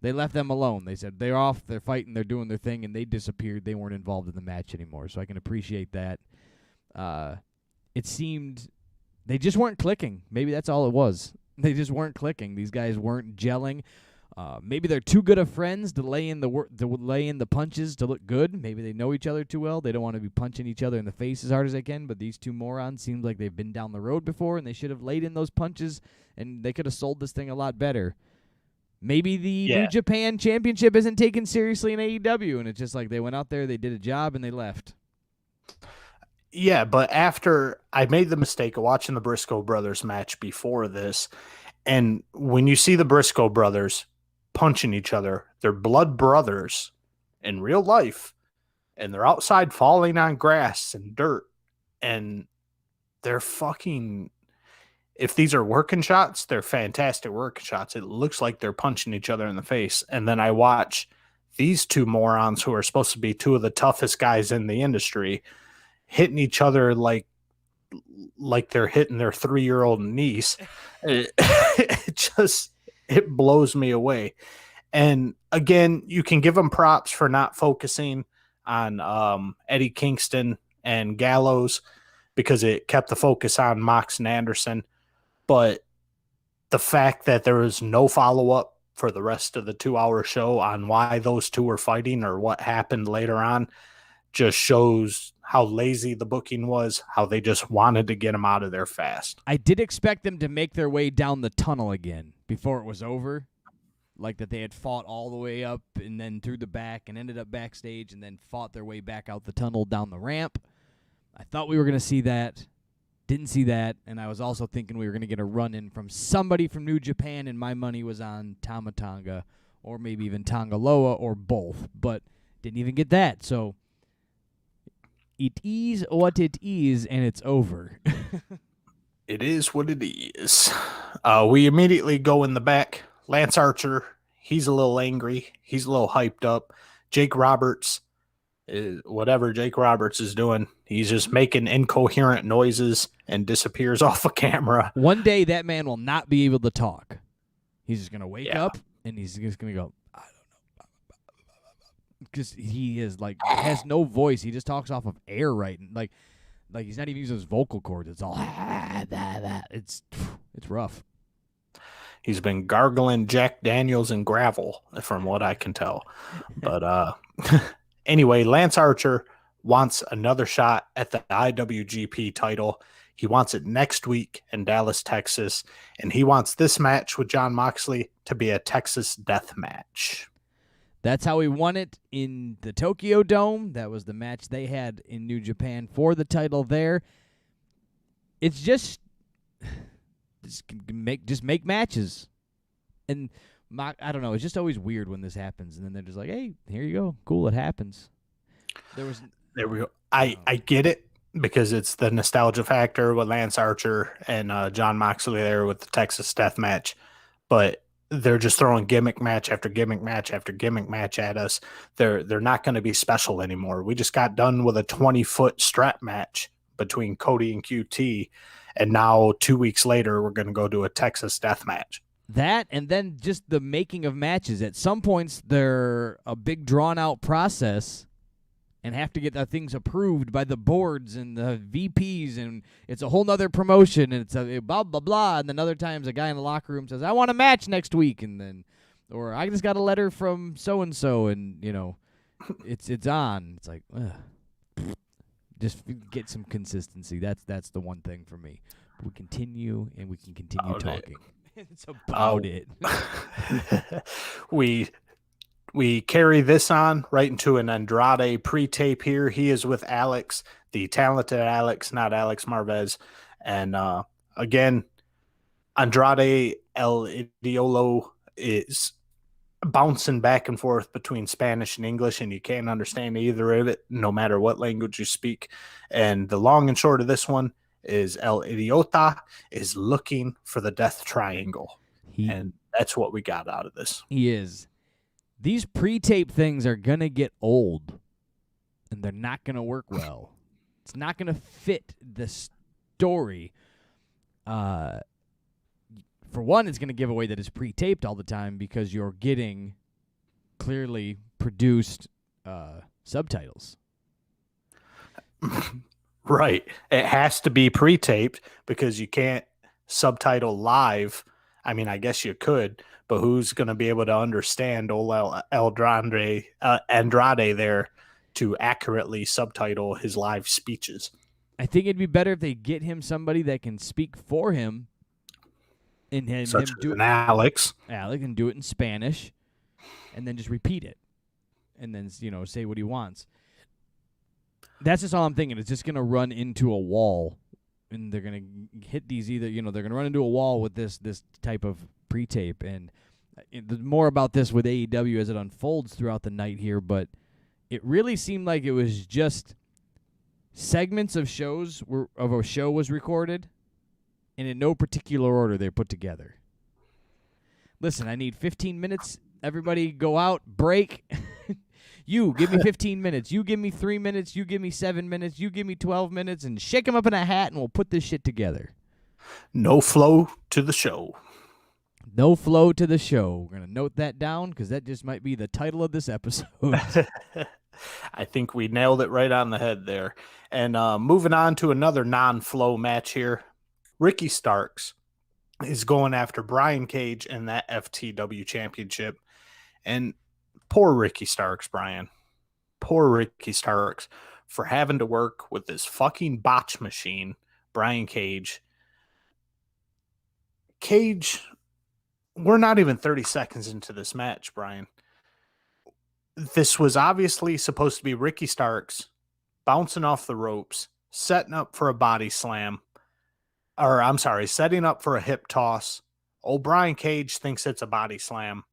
They left them alone. They said they're off, they're fighting, they're doing their thing, and they disappeared. They weren't involved in the match anymore. So I can appreciate that. It seemed they just weren't clicking. Maybe that's all it was. They just weren't clicking. These guys weren't gelling. Maybe they're too good of friends to lay in the punches to look good. Maybe they know each other too well. They don't want to be punching each other in the face as hard as they can. But these two morons seem like they've been down the road before, and they should have laid in those punches, and they could have sold this thing a lot better. Maybe the New Japan Championship isn't taken seriously in AEW, and it's just like they went out there, they did a job, and they left. Yeah, but after I made the mistake of watching the Briscoe brothers match before this, and when you see the Briscoe brothers punching each other, they're blood brothers in real life, and they're outside falling on grass and dirt, and they're fucking, if these are working shots, they're fantastic working shots. It looks like they're punching each other in the face. And then I watch these two morons who are supposed to be two of the toughest guys in the industry hitting each other like they're hitting their 3-year-old niece. It blows me away. And again, you can give them props for not focusing on Eddie Kingston and Gallows because it kept the focus on Mox and Anderson. But the fact that there was no follow-up for the rest of the 2-hour show on why those two were fighting or what happened later on just shows how lazy the booking was, how they just wanted to get them out of there fast. I did expect them to make their way down the tunnel again before it was over. Like that they had fought all the way up and then through the back and ended up backstage and then fought their way back out the tunnel down the ramp. I thought we were going to see that. Didn't see that. And I was also thinking we were going to get a run-in from somebody from New Japan, and my money was on Tama Tonga or maybe even Tongaloa or both. But didn't even get that. So it is what it is, and it's over. It is what it is. We immediately go in the back. Lance Archer, he's a little angry. He's a little hyped up. Jake Roberts, whatever Jake Roberts is doing, he's just making incoherent noises and disappears off of camera. One day that man will not be able to talk. He's just going to wake up, and he's just going to go, I don't know. Because he is like, has no voice. He just talks off of air, right? Like he's not even using his vocal cords. It's all, it's rough. He's been gargling Jack Daniels and gravel, from what I can tell. But anyway, Lance Archer wants another shot at the IWGP title. He wants it next week in Dallas, Texas. And he wants this match with Jon Moxley to be a Texas death match. That's how he won it in the Tokyo Dome. That was the match they had in New Japan for the title there. It's just make matches. And I don't know, it's just always weird when this happens. And then they're just like, hey, here you go. Cool, it happens. There we go. I get it. because it's the nostalgia factor with Lance Archer and John Moxley there with the Texas Death Match. But they're just throwing gimmick match after gimmick match after gimmick match at us. They're not going to be special anymore. We just got done with a 20-foot strap match between Cody and QT, and now 2 weeks later we're going to go to a Texas Death Match. That, and then just the making of matches. At some points, they're a big drawn-out process and have to get the things approved by the boards and the VPs, and it's a whole nother promotion, and it's a blah, blah, blah. And then other times a guy in the locker room says, I want a match next week, and then, or I just got a letter from so-and-so, and, you know, it's on. It's like, just get some consistency. That's the one thing for me. We continue, and we can continue talking. It's about it. We carry this on right into an Andrade pre-tape here. He is with Alex, the talented Alex, not Alex Marvez. And again, Andrade El Idolo is bouncing back and forth between Spanish and English, and you can't understand either of it, no matter what language you speak. And the long and short of this one is El Idiota is looking for the Death Triangle. And that's what we got out of this. He is. These pre-tape things are going to get old, and they're not going to work well. It's not going to fit the story. For one, it's going to give away that it's pre-taped all the time because you're getting clearly produced subtitles. Right. It has to be pre-taped because you can't subtitle live. I mean, I guess you could, but who's going to be able to understand old Andrade there to accurately subtitle his live speeches? I think it'd be better if they get him somebody that can speak for him, and him do it, Alex, and do it in Spanish, and then just repeat it, and then say what he wants. That's just all I'm thinking. It's just going to run into a wall, and they're going to hit these they're going to run into a wall with this type of pre-tape. And more about this with AEW as it unfolds throughout the night here, but it really seemed like it was just segments of a show was recorded, and in no particular order they're put together. Listen, I need 15 minutes. Everybody go out, break. You give me 15 minutes. You give me 3 minutes. You give me 7 minutes. You give me 12 minutes, and shake them up in a hat, and we'll put this shit together. No flow to the show. No flow to the show. We're going to note that down because that just might be the title of this episode. I think we nailed it right on the head there. And moving on to another non-flow match here. Ricky Starks is going after Brian Cage in that FTW championship. And poor Ricky Starks, Brian. Poor Ricky Starks for having to work with this fucking botch machine, Brian Cage. Cage, we're not even 30 seconds into this match, Brian. This was obviously supposed to be Ricky Starks bouncing off the ropes, setting up for a body slam. Or, I'm sorry, setting up for a hip toss. Old Brian Cage thinks it's a body slam.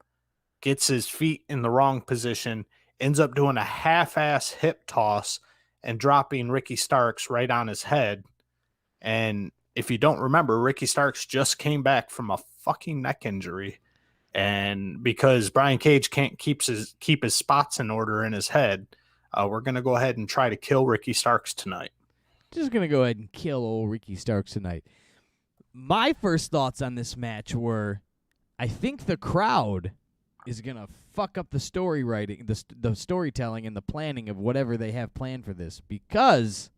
Gets his feet in the wrong position, ends up doing a half-ass hip toss and dropping Ricky Starks right on his head. And if you don't remember, Ricky Starks just came back from a fucking neck injury. And because Brian Cage can't keep his spots in order in his head, we're going to go ahead and try to kill Ricky Starks tonight. Just going to go ahead and kill old Ricky Starks tonight. My first thoughts on this match were, I think the crowd is going to fuck up the story writing, the storytelling and the planning of whatever they have planned for this, because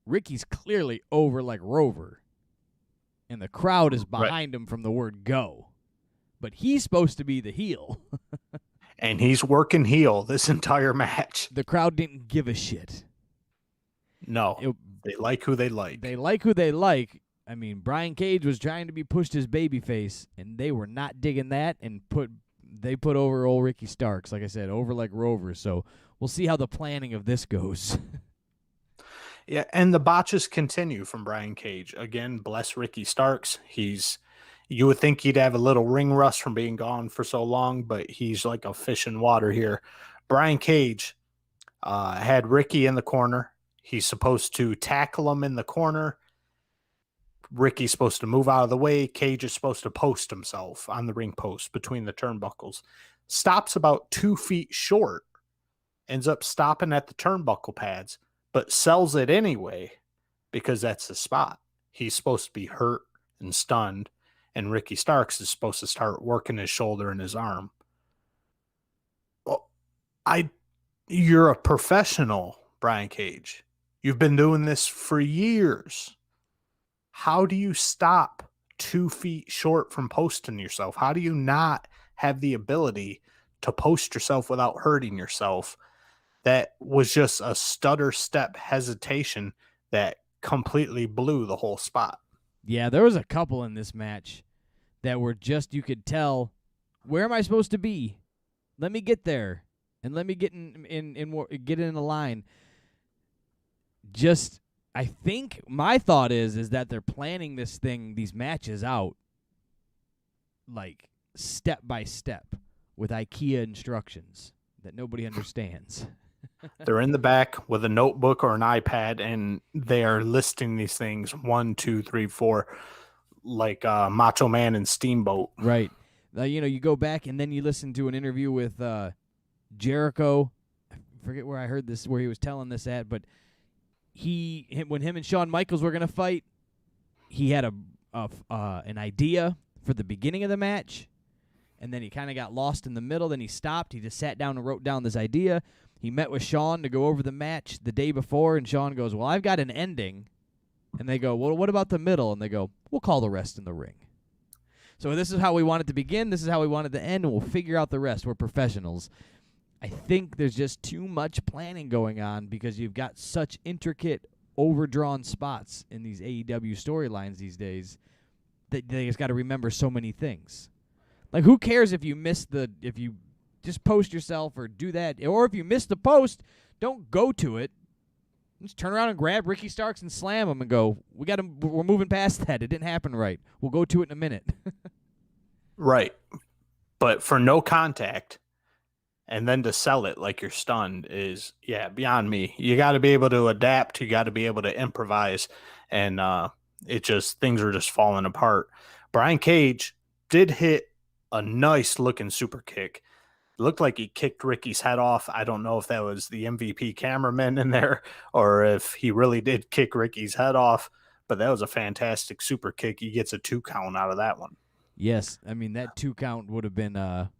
Ricky's clearly over like Rover, and the crowd is behind him from the word go. But he's supposed to be the heel. And he's working heel this entire match. The crowd didn't give a shit. No, they like who they like. They like who they like. I mean, Brian Cage was trying to be pushed as babyface, and they were not digging that, and they put over old Ricky Starks, like I said, over like Rover. So we'll see how the planning of this goes. Yeah, and the botches continue from Brian Cage. Again, bless Ricky Starks. You would think he'd have a little ring rust from being gone for so long, but he's like a fish in water here. Brian Cage had Ricky in the corner. He's supposed to tackle him in the corner. Ricky's supposed to move out of the way. Cage is supposed to post himself on the ring post between the turnbuckles. Stops about 2 feet short. Ends up stopping at the turnbuckle pads, but sells it anyway because that's the spot. He's supposed to be hurt and stunned, and Ricky Starks is supposed to start working his shoulder and his arm. Well, you're a professional, Brian Cage. You've been doing this for years. How do you stop 2 feet short from posting yourself? How do you not have the ability to post yourself without hurting yourself? That was just a stutter step hesitation that completely blew the whole spot. Yeah, there was a couple in this match that were just, you could tell, where am I supposed to be? Let me get there, and let me get get in a line. Just, I think my thought is that they're planning these matches out like step by step with IKEA instructions that nobody understands. They're in the back with a notebook or an iPad, and they are listing these things 1, 2, 3, 4, like Macho Man and Steamboat. Right. You go back and then you listen to an interview with Jericho. I forget where I heard this, where he was telling this at, but when him and Shawn Michaels were gonna fight, he had an idea for the beginning of the match, and then he kind of got lost in the middle. Then he stopped. He just sat down and wrote down this idea. He met with Shawn to go over the match the day before, and Shawn goes, "Well, I've got an ending." And they go, "Well, what about the middle?" And they go, "We'll call the rest in the ring." So this is how we want it to begin. This is how we want it to end, and we'll figure out the rest. We're professionals. I think there's just too much planning going on because you've got such intricate, overdrawn spots in these AEW storylines these days that they just got to remember so many things. Like, who cares if you just post yourself or do that, or if you miss the post, don't go to it. Just turn around and grab Ricky Starks and slam him and go, we're moving past that. It didn't happen right. We'll go to it in a minute. Right. But for no contact and then to sell it like you're stunned is, beyond me. You got to be able to adapt. You got to be able to improvise. And things are just falling apart. Brian Cage did hit a nice looking super kick. It looked like he kicked Ricky's head off. I don't know if that was the MVP cameraman in there or if he really did kick Ricky's head off, but that was a fantastic super kick. He gets a 2 count out of that one. Yes, I mean, that 2 count would have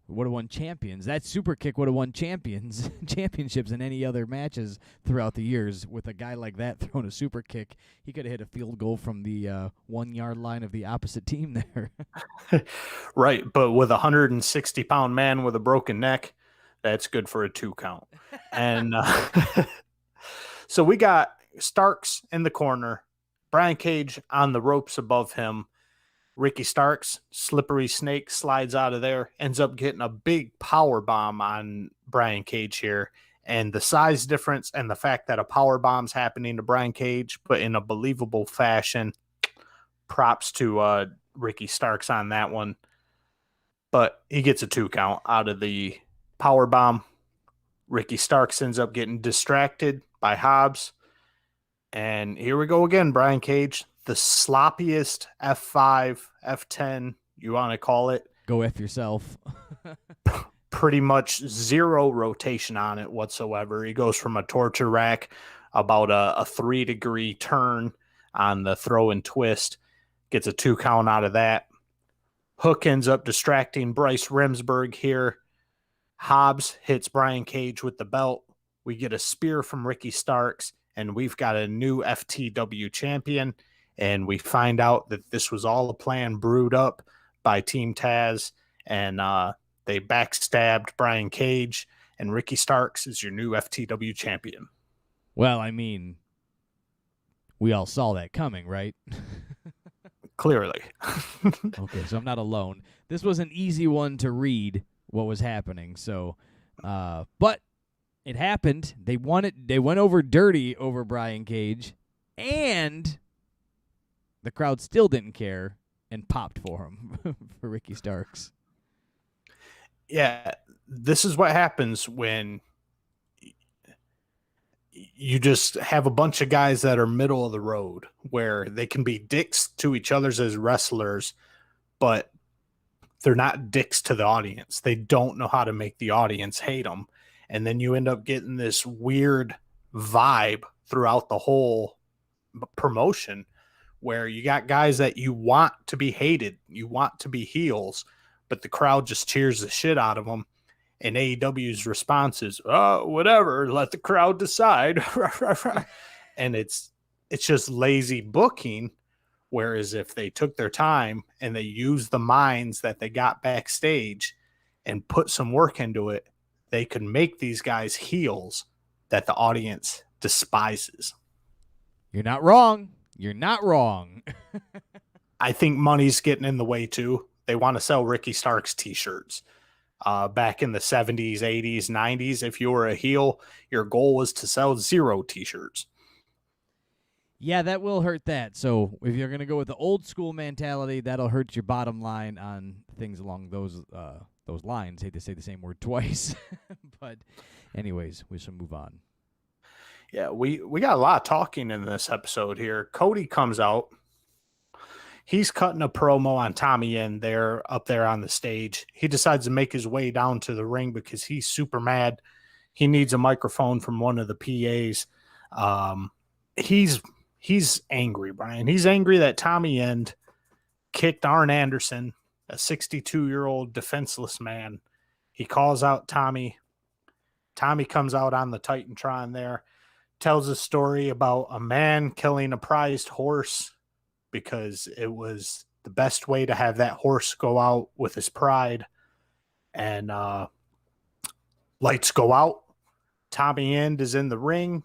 won champions. That super kick would have won championships in any other matches throughout the years. With a guy like that throwing a super kick, he could have hit a field goal from the 1-yard line of the opposite team there. Right, but with a 160-pound man with a broken neck, that's good for a 2 count. And so we got Starks in the corner, Brian Cage on the ropes above him. Ricky Starks, slippery snake, slides out of there, ends up getting a big power bomb on Brian Cage here. And the size difference and the fact that a power bomb's happening to Brian Cage, but in a believable fashion, props to Ricky Starks on that one. But he gets a 2 count out of the power bomb. Ricky Starks ends up getting distracted by Hobbs. And here we go again, Brian Cage. The sloppiest F5, F10, you want to call it. Go F yourself. Pretty much zero rotation on it whatsoever. He goes from a torture rack, about a 3-degree turn on the throw and twist. Gets a 2 count out of that. Hook ends up distracting Bryce Remsburg here. Hobbs hits Brian Cage with the belt. We get a spear from Ricky Starks, and we've got a new FTW champion. And we find out that this was all a plan brewed up by Team Taz, and they backstabbed Brian Cage, and Ricky Starks is your new FTW champion. Well, I mean, we all saw that coming, right? Clearly. Okay, so I'm not alone. This was an easy one to read what was happening. So, but it happened. They won it. They went over dirty over Brian Cage, and the crowd still didn't care and popped for him, for Ricky Starks. Yeah, this is what happens when you just have a bunch of guys that are middle of the road where they can be dicks to each other's as wrestlers, but they're not dicks to the audience. They don't know how to make the audience hate them. And then you end up getting this weird vibe throughout the whole promotion where you got guys that you want to be hated, you want to be heels, but the crowd just cheers the shit out of them. And AEW's response is, oh, whatever, let the crowd decide. And it's just lazy booking. Whereas if they took their time and they used the minds that they got backstage and put some work into it, they could make these guys heels that the audience despises. You're not wrong. You're not wrong. I think money's getting in the way too. They want to sell Ricky Starks t-shirts. Back in the 70s, 80s, 90s, if you were a heel, your goal was to sell 0 t-shirts. Yeah, that will hurt that. So if you're going to go with the old school mentality, that'll hurt your bottom line on things along those lines. Hate to say the same word twice. But anyways, we should move on. Yeah, we got a lot of talking in this episode here. Cody comes out. He's cutting a promo on Tommy End there, up there on the stage. He decides to make his way down to the ring because he's super mad. He needs a microphone from one of the PAs. He's angry, Brian. He's angry that Tommy End kicked Arn Anderson, a 62-year-old defenseless man. He calls out Tommy. Tommy comes out on the Titantron there, tells a story about a man killing a prized horse because it was the best way to have that horse go out with his pride. And lights go out. Tommy End is in the ring.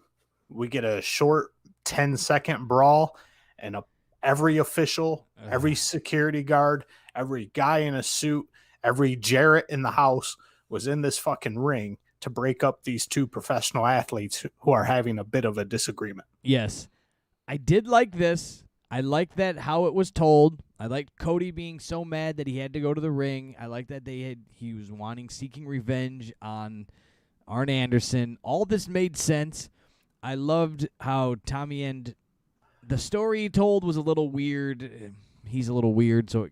We get a short 10-second brawl, and every official, every security guard, every guy in a suit, every Jarrett in the house was in this fucking ring to break up these two professional athletes who are having a bit of a disagreement. Yes. I did like this. I liked that how it was told. I liked Cody being so mad that he had to go to the ring. I liked that he was seeking revenge on Arn Anderson. All this made sense. I loved how Tommy End, the story he told was a little weird. He's a little weird, so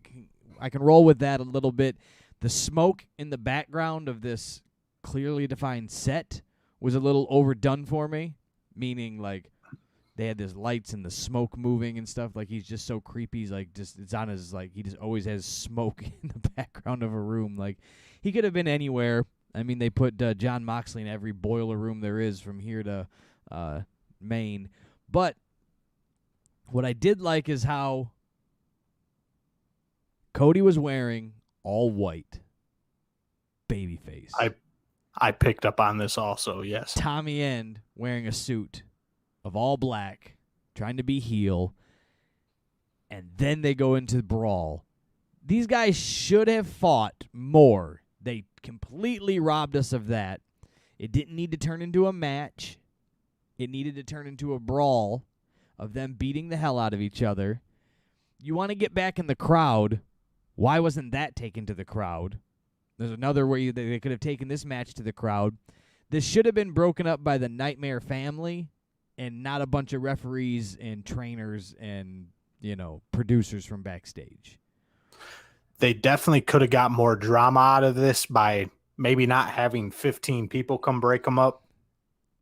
I can roll with that a little bit. The smoke in the background of this clearly defined set was a little overdone for me, meaning like they had this lights and the smoke moving and stuff. Like he's just so creepy. He's like it's on his he just always has smoke in the background of a room. Like he could have been anywhere. I mean, they put John Moxley in every boiler room there is from here to Maine. But what I did like is how Cody was wearing all white, babyface. I picked up on this also, yes. Tommy End wearing a suit of all black, trying to be heel, and then they go into the brawl. These guys should have fought more. They completely robbed us of that. It didn't need to turn into a match. It needed to turn into a brawl of them beating the hell out of each other. You want to get back in the crowd. Why wasn't that taken to the crowd? There's another way they could have taken this match to the crowd. This should have been broken up by the Nightmare family and not a bunch of referees and trainers and, producers from backstage. They definitely could have got more drama out of this by maybe not having 15 people come break them up.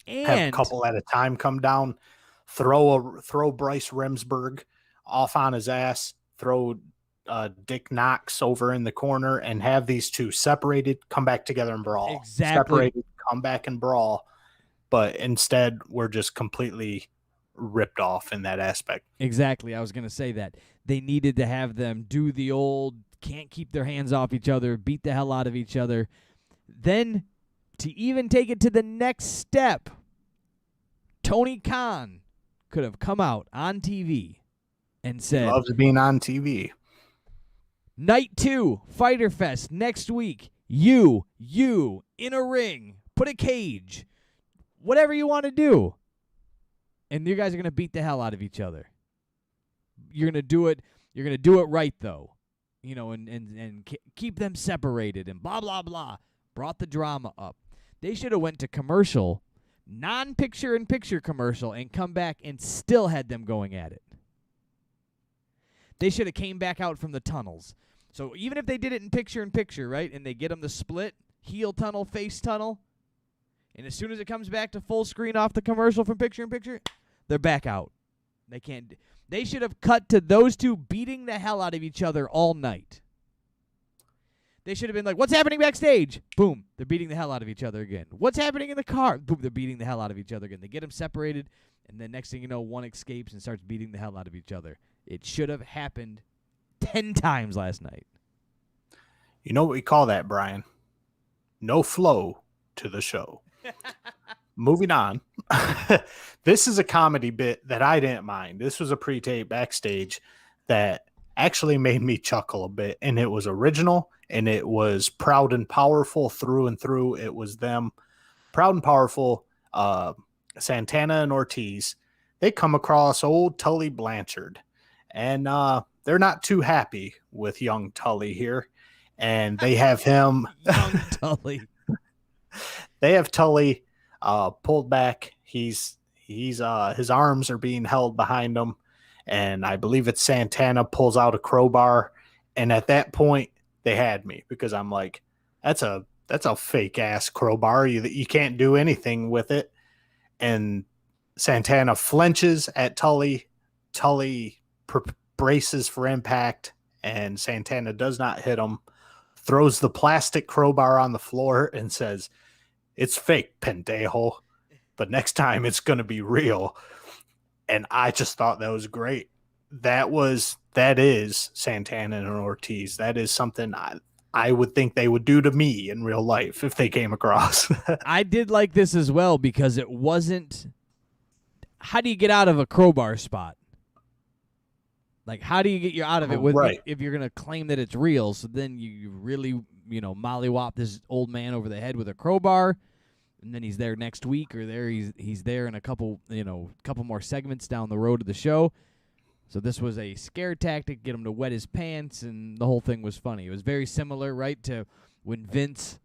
And have a couple at a time come down, throw Bryce Remsburg off on his ass, throw Dick Knox over in the corner, and have these two separated, come back together and brawl. Exactly. Separated, come back and brawl. But instead, we're just completely ripped off in that aspect. Exactly. I was going to say that. They needed to have them do the old can't keep their hands off each other, beat the hell out of each other. Then, to even take it to the next step, Tony Khan could have come out on TV and said, He loves being on TV. Night 2, Fyter Fest, next week. You, in a ring, put a cage, whatever you want to do. And you guys are going to beat the hell out of each other. You're going to do it right, though. And keep them separated and blah, blah, blah. Brought the drama up. They should have went to commercial, non-picture-in-picture commercial and come back and still had them going at it. They should have came back out from the tunnels. So even if they did it in picture-in-picture, right, and they get them to split, heel tunnel, face tunnel, and as soon as it comes back to full screen off the commercial from picture-in-picture, they're back out. They can't. They should have cut to those two beating the hell out of each other all night. They should have been like, what's happening backstage? Boom, they're beating the hell out of each other again. What's happening in the car? Boom, they're beating the hell out of each other again. They get them separated, and then next thing you know, one escapes and starts beating the hell out of each other. It should have happened 10 times last night. You know what we call that, Brian? No flow to the show. Moving on. This is a comedy bit that I didn't mind. This was a pre-tape backstage that actually made me chuckle a bit, and it was original, and it was proud and powerful through and through. It was them, proud and powerful, Santana and Ortiz. They come across old Tully Blanchard, and they're not too happy with young Tully here, and they have him Young Tully. They have Tully pulled back. He's his arms are being held behind him, and I believe it's Santana pulls out a crowbar, and at that point they had me, because I'm like, that's a fake ass crowbar. You can't do anything with it. And Santana flinches at Tully. Tully braces for impact, and Santana does not hit him. Throws the plastic crowbar on the floor and says, "It's fake, pendejo, but next time it's going to be real." And I just thought that was great. That is Santana and Ortiz. That is something I would think they would do to me in real life if they came across. I did like this as well, because it wasn't, how do you get out of a crowbar spot? Like, how do you get you out of it with Right. if you're going to claim that it's real? So then you really, mollywop this old man over the head with a crowbar, and then he's there next week, or he's there in a couple more segments down the road of the show. So this was a scare tactic, get him to wet his pants, and the whole thing was funny. It was very similar, right, to when Vince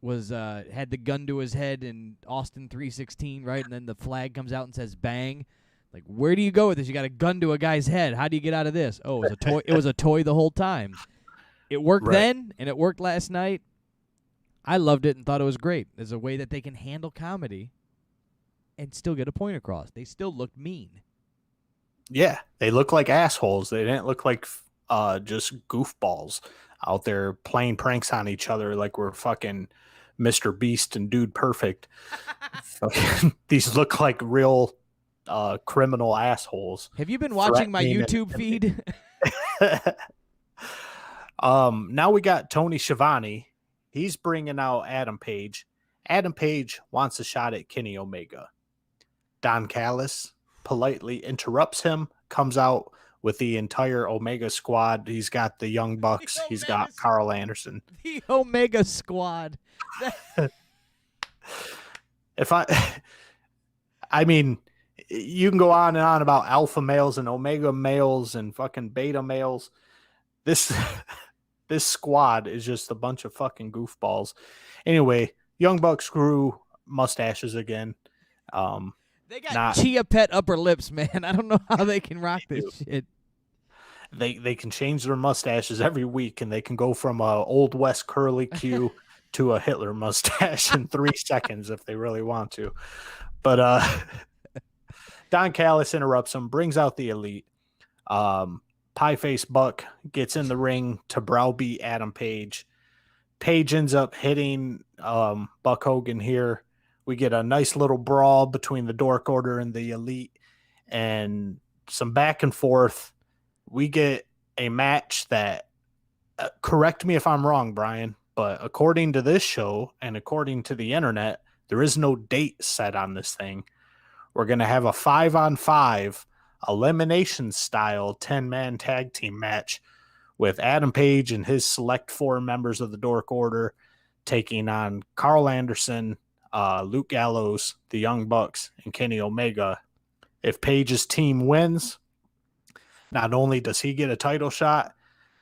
was had the gun to his head in Austin 3:16, right, and then the flag comes out and says bang. Like, where do you go with this? You got a gun to a guy's head. How do you get out of this? Oh, it was a toy. It was a toy the whole time. It worked then, and it worked last night. I loved it and thought it was great. There's a way that they can handle comedy and still get a point across. They still looked mean. Yeah, they look like assholes. They didn't look like just goofballs out there playing pranks on each other like we're fucking Mr. Beast and Dude Perfect. These look like real criminal assholes. Have you been watching my threatening YouTube feed? Now we got Tony Schiavone. He's bringing out Adam Page. Adam Page wants a shot at Kenny Omega. Don Callis politely interrupts him, comes out with the entire Omega squad. He's got the Young Bucks. He's got Carl Anderson. The Omega squad. I mean, you can go on and on about alpha males and omega males and fucking beta males. This squad is just a bunch of fucking goofballs. Anyway, Young Bucks grew mustaches again. They got Chia Pet upper lips, man. I don't know how they can rock this shit. They can change their mustaches every week, and they can go from a Old West curly Q to a Hitler mustache in 3 seconds if they really want to. But Don Callis interrupts him, brings out the Elite. Pie Face Buck gets in the ring to browbeat Adam Page. Page ends up hitting Buck Hogan here. We get a nice little brawl between the Dork Order and the Elite, and some back and forth. We get a match that, correct me if I'm wrong, Brian, but according to this show and according to the internet, there is no date set on this thing. We're going to have a 5-on-5 elimination style 10-man tag team match with Adam Page and his select 4 members of the Dork Order taking on Carl Anderson, Luke Gallows, the Young Bucks, and Kenny Omega. If Page's team wins, not only does he get a title shot,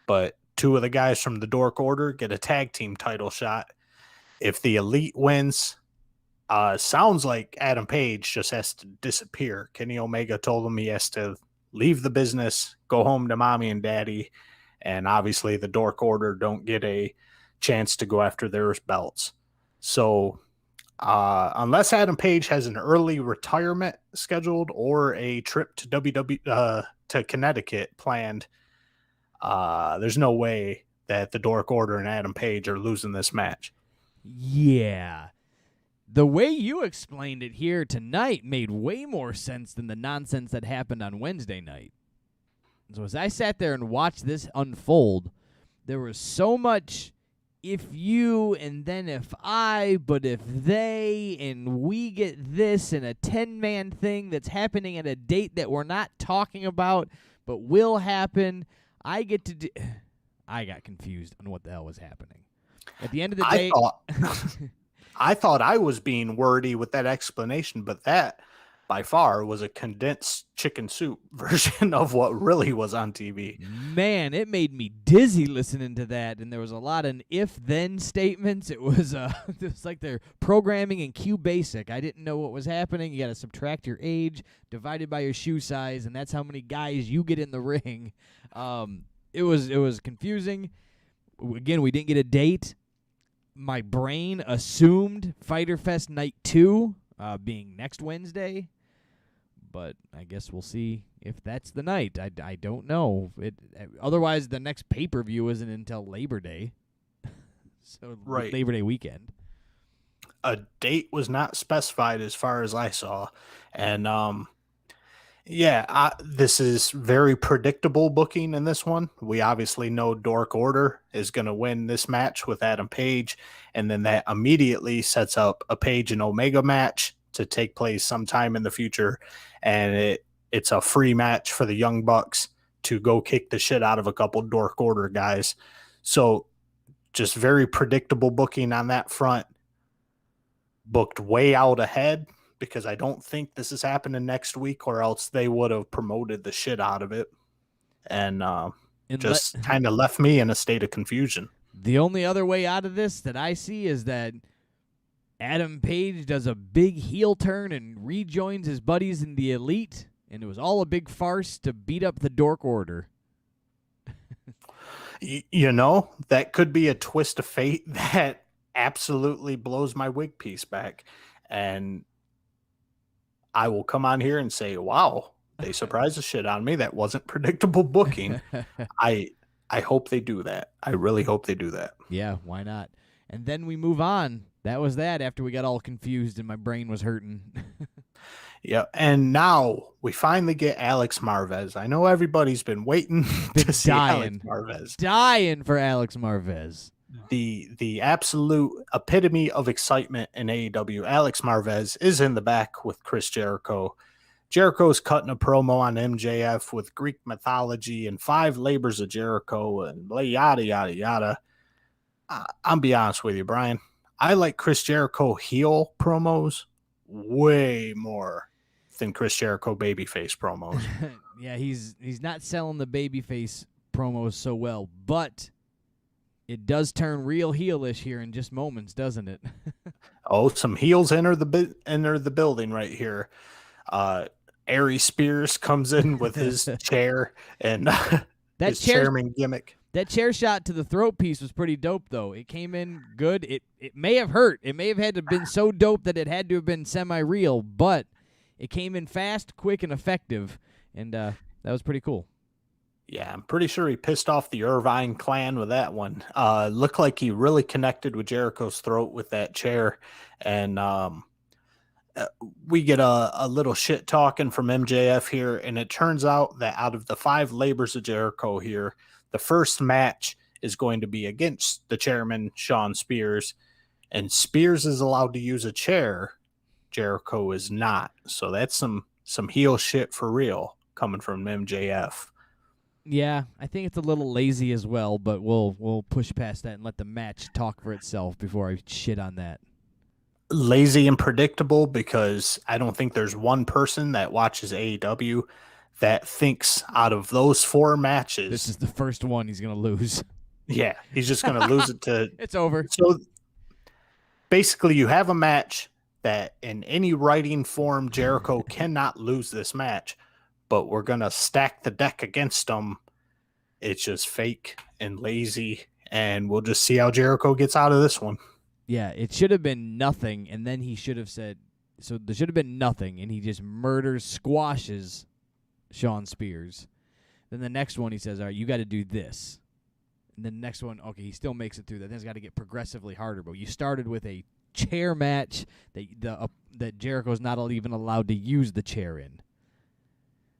but 2 of the guys from the Dork Order get a tag team title shot. If the Elite wins, Sounds like Adam Page just has to disappear. Kenny Omega told him he has to leave the business, go home to mommy and daddy, and obviously the Dork Order don't get a chance to go after their belts. So unless Adam Page has an early retirement scheduled or a trip to to Connecticut planned, there's no way that the Dork Order and Adam Page are losing this match. Yeah. The way you explained it here tonight made way more sense than the nonsense that happened on Wednesday night. So as I sat there and watched this unfold, there was so much if you and then if I, but if they, and we get this and a 10-man thing that's happening at a date that we're not talking about but will happen. I got confused on what the hell was happening. At the end of the day, I thought I was being wordy with that explanation, but that by far was a condensed chicken soup version of what really was on TV. Man, it made me dizzy listening to that, and there was a lot of if-then statements. It was like they're programming in Q Basic. I didn't know what was happening. You got to subtract your age divided by your shoe size, and that's how many guys you get in the ring. It was confusing. Again, we didn't get a date. My brain assumed Fyter Fest Night 2 being next Wednesday, but I guess we'll see if that's the night. I don't know. Otherwise, the next pay-per-view isn't until Labor Day, so right. Labor Day weekend. A date was not specified as far as I saw, and this is very predictable booking in this one. We obviously know Dork Order is going to win this match with Adam Page, and then that immediately sets up a Page and Omega match to take place sometime in the future, and it's a free match for the Young Bucks to go kick the shit out of a couple Dork Order guys. So just very predictable booking on that front. Booked way out ahead, because I don't think this is happening next week, or else they would have promoted the shit out of it. And just kind of left me in a state of confusion. The only other way out of this that I see is that Adam Page does a big heel turn and rejoins his buddies in the Elite, and it was all a big farce to beat up the Dork Order. That could be a twist of fate that absolutely blows my wig piece back. And I will come on here and say, wow, they surprised the shit out of me. That wasn't predictable booking. I hope they do that. I really hope they do that. Yeah, why not? And then we move on. That was that after we got all confused and my brain was hurting. Yeah, and now we finally get Alex Marvez. I know everybody's been waiting to see Alex Marvez. Dying for Alex Marvez. The absolute epitome of excitement in AEW. Alex Marvez is in the back with Chris Jericho. Jericho's cutting a promo on MJF with Greek mythology and 5 labors of Jericho and yada, yada, yada. I'll be honest with you, Brian. I like Chris Jericho heel promos way more than Chris Jericho babyface promos. Yeah, he's not selling the babyface promos so well, but it does turn real heelish here in just moments, doesn't it? Oh, some heels enter the building right here. Ari Spears comes in with his chair and his chairman gimmick. That chair shot to the throat piece was pretty dope, though. It came in good. It may have hurt. It may have had to have been so dope that it had to have been semi-real, but it came in fast, quick, and effective, and that was pretty cool. Yeah, I'm pretty sure he pissed off the Irvine clan with that one. Looked like he really connected with Jericho's throat with that chair, and we get a little shit talking from MJF here, and it turns out that out of the 5 labors of Jericho here, the first match is going to be against the chairman, Sean Spears, and Spears is allowed to use a chair. Jericho is not. So that's some heel shit for real coming from MJF. Yeah, I think it's a little lazy as well, but we'll push past that and let the match talk for itself before I shit on that. Lazy and predictable, because I don't think there's one person that watches AEW that thinks out of those 4 matches, this is the first one he's going to lose. Yeah, he's just going to lose it to... It's over. So basically you have a match that in any writing form, Jericho cannot lose this match, but we're going to stack the deck against him. It's just fake and lazy, and we'll just see how Jericho gets out of this one. Yeah, it should have been nothing, and then he should have said, so there should have been nothing, and he just squashes Shawn Spears. Then the next one he says, all right, you got to do this. And then the next one, okay, he still makes it through that. Then it's got to get progressively harder. But you started with a chair match that Jericho's not even allowed to use the chair in.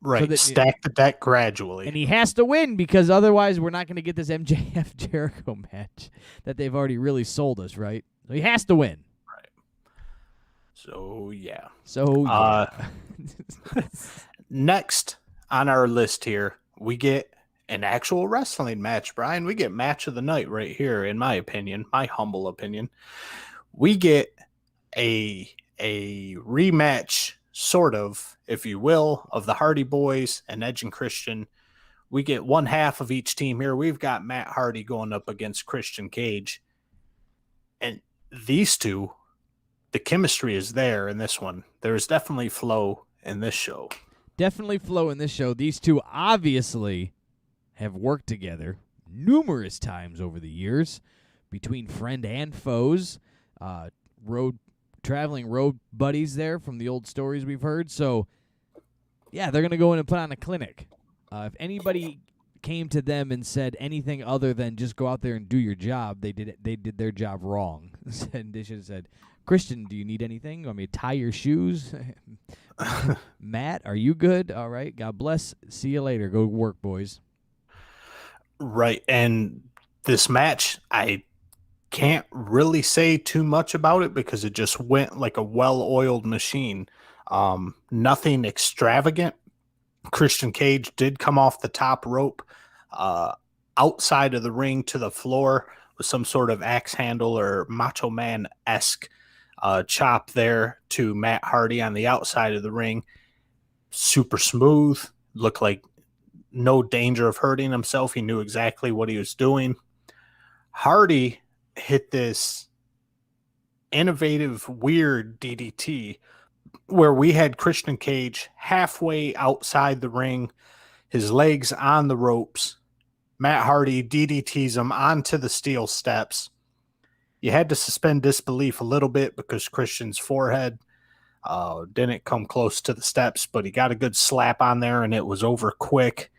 Right, so stack the deck gradually. And he has to win because otherwise we're not going to get this MJF Jericho match that they've already really sold us, right? So he has to win. Right. So, yeah. Next on our list here, we get an actual wrestling match, Brian. We get match of the night right here, in my opinion, my humble opinion. We get a rematch, sort of, if you will, of the Hardy Boys and Edge and Christian. We get one half of each team here. We've got Matt Hardy going up against Christian Cage. And these two, the chemistry is there in this one. There is definitely flow in this show. Definitely flow in this show. These two obviously have worked together numerous times over the years between friend and foes, traveling road buddies there from the old stories we've heard. So, yeah, they're going to go in and put on a clinic. If anybody came to them and said anything other than just go out there and do your job, they did their job wrong. And they should have said, Christian, do you need anything? You want me to tie your shoes? Matt, are you good? All right. God bless. See you later. Go work, boys. Right. And this match, I can't really say too much about it because it just went like a well-oiled machine. Nothing extravagant. Christian Cage did come off the top rope outside of the ring to the floor with some sort of axe handle or Macho Man-esque chop there to Matt Hardy on the outside of the ring. Super smooth. Looked like no danger of hurting himself. He knew exactly what he was doing. Hardy hit this innovative, weird DDT where we had Christian Cage halfway outside the ring, his legs on the ropes. Matt Hardy DDTs him onto the steel steps. You had to suspend disbelief a little bit because Christian's forehead didn't come close to the steps, but he got a good slap on there and it was over quick.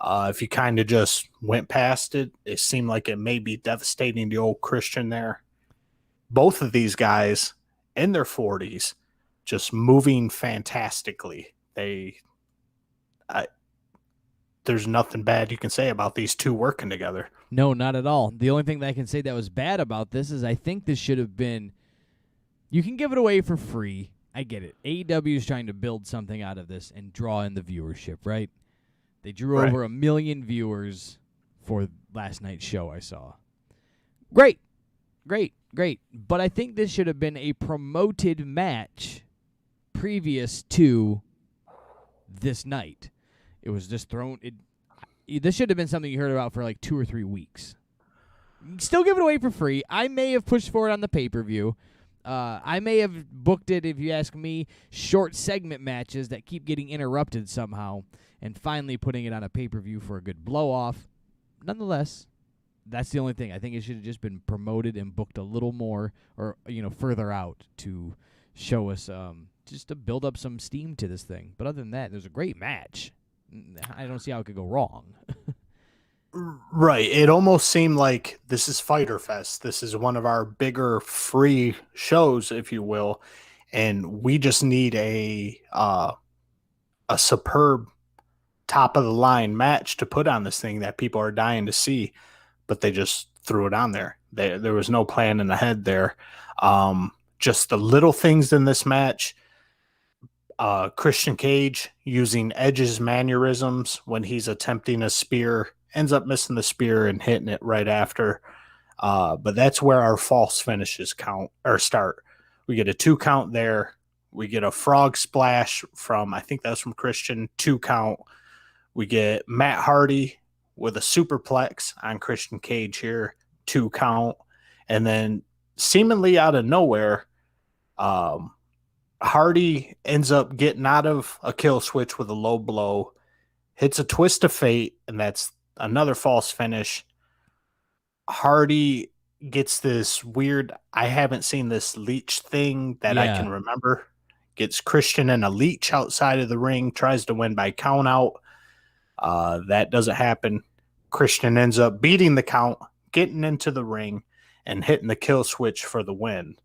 If you kind of just went past it, it seemed like it may be devastating the old Christian there. Both of these guys in their 40s, just moving fantastically. There's nothing bad you can say about these two working together. No, not at all. The only thing that I can say that was bad about this is I think this should have been, you can give it away for free. I get it. AEW is trying to build something out of this and draw in the viewership, right? They drew over 1 million viewers for last night's show I saw. Great. But I think this should have been a promoted match previous to this night. It was just thrown. This should have been something you heard about for like 2 or 3 weeks. Still give it away for free. I may have pushed for it on the pay-per-view. I may have booked it, if you ask me, short segment matches that keep getting interrupted somehow, and finally putting it on a pay-per-view for a good blow-off. Nonetheless, that's the only thing. I think it should have just been promoted and booked a little more, or further out to show us, just to build up some steam to this thing. But other than that, it was a great match. I don't see how it could go wrong. Right. It almost seemed like this is Fyter Fest. This is one of our bigger free shows, if you will, and we just need a superb top of the line match to put on this thing that people are dying to see, but they just threw it on there. There was no plan in the head there. Just the little things in this match. Christian Cage using Edge's mannerisms when he's attempting a spear, ends up missing the spear and hitting it right after. But that's where our false finishes start. We get a 2 count there. We get a frog splash from, I think that's from Christian, 2 count. We get Matt Hardy with a superplex on Christian Cage here, 2 count. And then seemingly out of nowhere, Hardy ends up getting out of a kill switch with a low blow, hits a twist of fate, and that's another false finish. Hardy gets this weird, I haven't seen this leech thing that I can remember. Gets Christian in a leech outside of the ring, tries to win by count out. That doesn't happen. Christian ends up beating the count, getting into the ring, and hitting the kill switch for the win.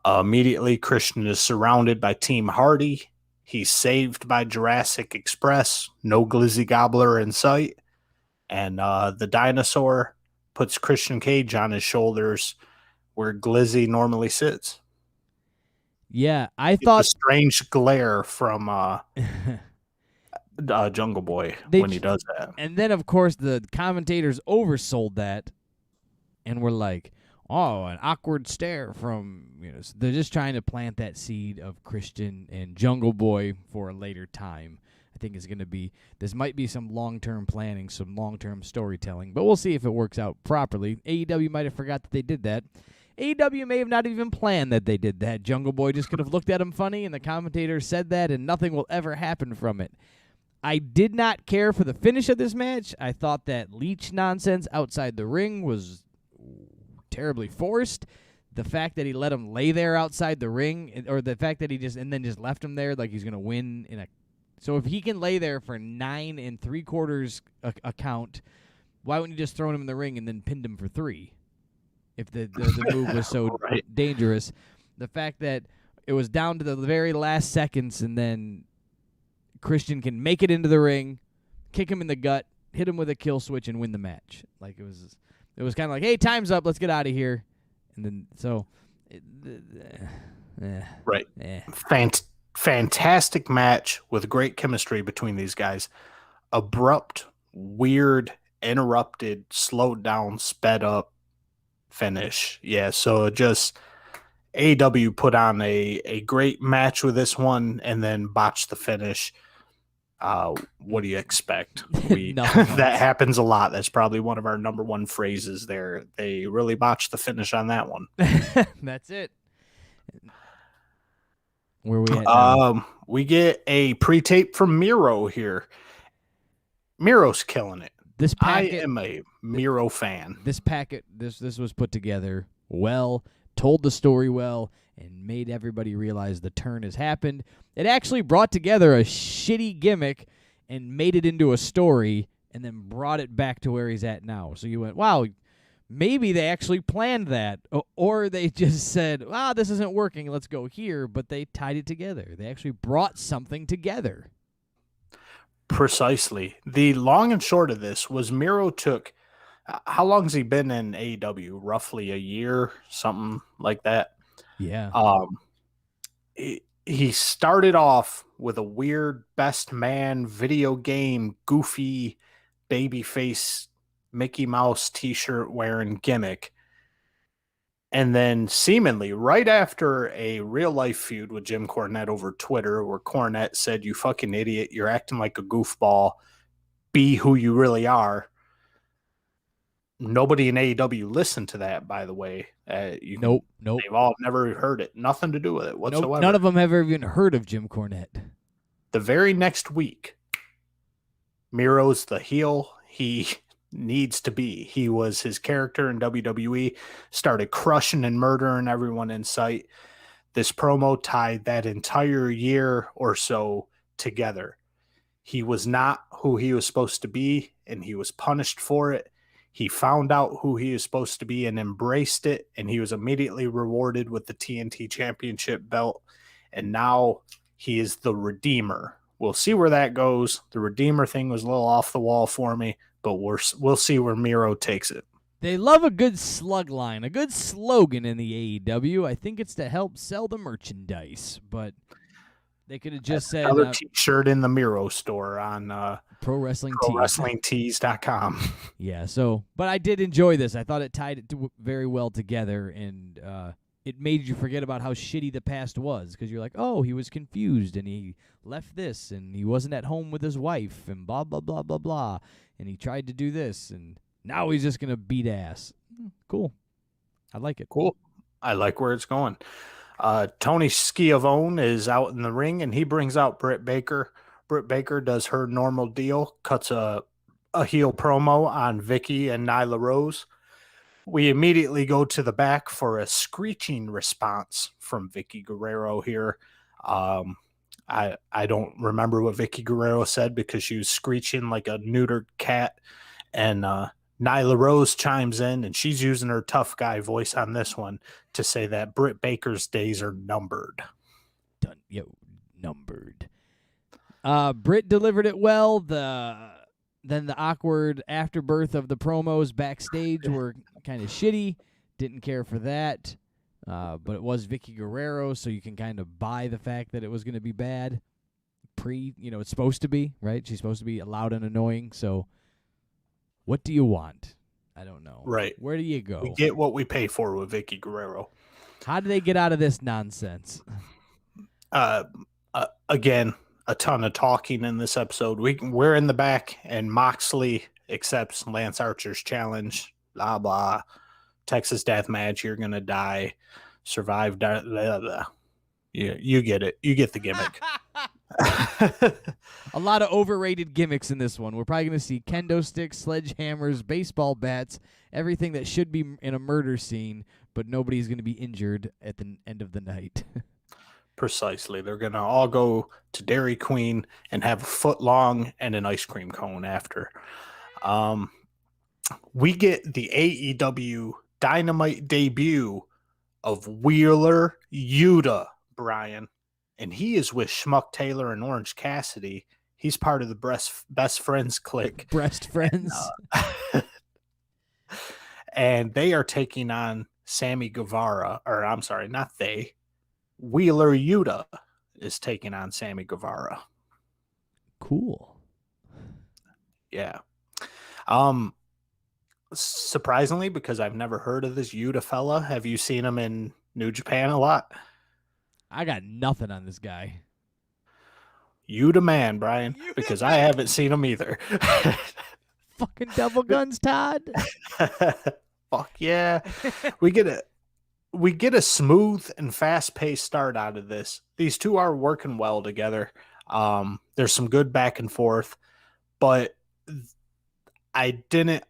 Immediately, Christian is surrounded by Team Hardy. He's saved by Jurassic Express. No Glizzy Gobbler in sight. And the dinosaur puts Christian Cage on his shoulders where Glizzy normally sits. Yeah, I thought... It's a strange glare from Jungle Boy when he does that. And then, of course, the commentators oversold that and were like, oh, an awkward stare from, so they're just trying to plant that seed of Christian and Jungle Boy for a later time. I think is going to be, this might be some long-term planning, some long-term storytelling, but we'll see if it works out properly. AEW might have forgot that they did that. AEW may have not even planned that they did that. Jungle Boy just could have looked at him funny, and the commentator said that, and nothing will ever happen from it. I did not care for the finish of this match. I thought that leech nonsense outside the ring was terribly forced. The fact that he let him lay there outside the ring, or the fact that he just left him there like he's going to win in a... So if he can lay there for 9 3/4 a count, why wouldn't you just throw him in the ring and then pinned him for 3? If the move was so dangerous. The fact that it was down to the very last seconds and then Christian can make it into the ring, kick him in the gut, hit him with a kill switch, and win the match. Like it was kind of like, hey, time's up, let's get out of here. And then right. Fantastic match with great chemistry between these guys. Abrupt, weird, interrupted, slowed down, sped up finish. Yeah, so just AEW put on a great match with this one and then botched the finish. What do you expect? That happens a lot. That's probably one of our number one phrases there. They really botched the finish on that one. That's it. Where we at now? We get a pre-tape from Miro here. Miro's killing it. I am a Miro fan. This was put together well, told the story well, and made everybody realize the turn has happened. It actually brought together a shitty gimmick and made it into a story and then brought it back to where he's at now. So you went, wow, maybe they actually planned that. Or they just said, wow, this isn't working, let's go here. But they tied it together. They actually brought something together. Precisely. The long and short of this was Miro took, how long has he been in AEW? Roughly a year, something like that. Yeah. He started off with a weird best man video game, goofy babyface Mickey Mouse t-shirt wearing gimmick. And then seemingly right after a real life feud with Jim Cornette over Twitter, where Cornette said, you fucking idiot, you're acting like a goofball, be who you really are. Nobody in AEW listened to that, by the way. Nope. They've all never heard it. Nothing to do with it whatsoever. Nope, none of them have ever even heard of Jim Cornette. The very next week, Miro's the heel he needs to be. He was his character in WWE, started crushing and murdering everyone in sight. This promo tied that entire year or so together. He was not who he was supposed to be, and he was punished for it. He found out who he is supposed to be and embraced it, and he was immediately rewarded with the TNT Championship belt, and now he is the Redeemer. We'll see where that goes. The Redeemer thing was a little off the wall for me, but we'll see where Miro takes it. They love a good slug line, a good slogan in the AEW. I think it's to help sell the merchandise, but they could have just said another t-shirt in the Miro store on ProWrestlingTees.com. Yeah, but I did enjoy this. I thought it tied it very well together, and it made you forget about how shitty the past was, because you're like, oh, he was confused, and he left this, and he wasn't at home with his wife, and blah, blah, blah, blah, blah, and he tried to do this, and now he's just going to beat ass. Cool. I like it. Cool. I like where it's going. Tony Schiavone is out in the ring, and he brings out Britt Baker. Britt Baker does her normal deal, cuts a heel promo on Vicky and Nyla Rose. We immediately go to the back for a screeching response from Vicky Guerrero here. I don't remember what Vicky Guerrero said because she was screeching like a neutered cat. And Nyla Rose chimes in, and she's using her tough guy voice on this one to say that Britt Baker's days are numbered. Numbered. Britt delivered it well. Then the awkward afterbirth of the promos backstage were kind of shitty. Didn't care for that. But it was Vicky Guerrero, so you can kind of buy the fact that it was going to be bad. It's supposed to be, right? She's supposed to be loud and annoying, so what do you want? I don't know. Right. Where do you go? We get what we pay for with Vicky Guerrero. How do they get out of this nonsense? Again, a ton of talking in this episode. We're in the back, and Moxley accepts Lance Archer's challenge. Blah, blah. Texas death match. You're going to die. Survive. Blah, blah. You get it. You get the gimmick. A lot of overrated gimmicks in this one. We're probably going to see kendo sticks, sledgehammers, baseball bats, everything that should be in a murder scene, but nobody's going to be injured at the end of the night. Precisely. They're going to all go to Dairy Queen and have a foot long and an ice cream cone after. We get the AEW Dynamite debut of Wheeler Yuta, Brian. And he is with Schmuck Taylor and Orange Cassidy. He's part of the Best Friends clique. Breast Friends. And they are taking on Sammy Guevara. Or I'm sorry, not they. Wheeler Yuta is taking on Sammy Guevara. Cool. Yeah. Surprisingly, because I've never heard of this Yuta fella. Have you seen him in New Japan a lot? I got nothing on this guy. Yuta man, Brian, because I haven't seen him either. Fucking double guns, Todd. Fuck yeah. We get a smooth and fast-paced start out of this. These two are working well together. There's some good back and forth, but I didn't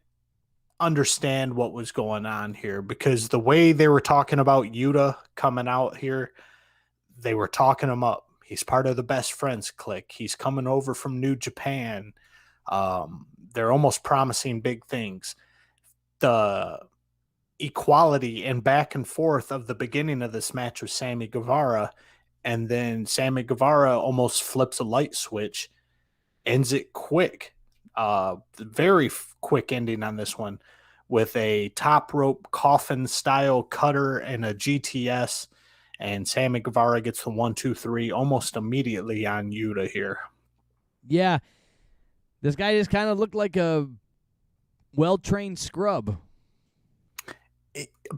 understand what was going on here because the way they were talking about Yuta coming out here, they were talking him up. He's part of the Best Friends clique. He's coming over from New Japan. They're almost promising big things. The equality and back and forth of the beginning of this match with Sammy Guevara, and then Sammy Guevara almost flips a light switch, ends it quick. Very quick ending on this one with a top rope coffin style cutter and a GTS. And Sammy Guevara gets the 1, 2, 3 almost immediately on Yuta here. Yeah. This guy just kind of looked like a well-trained scrub.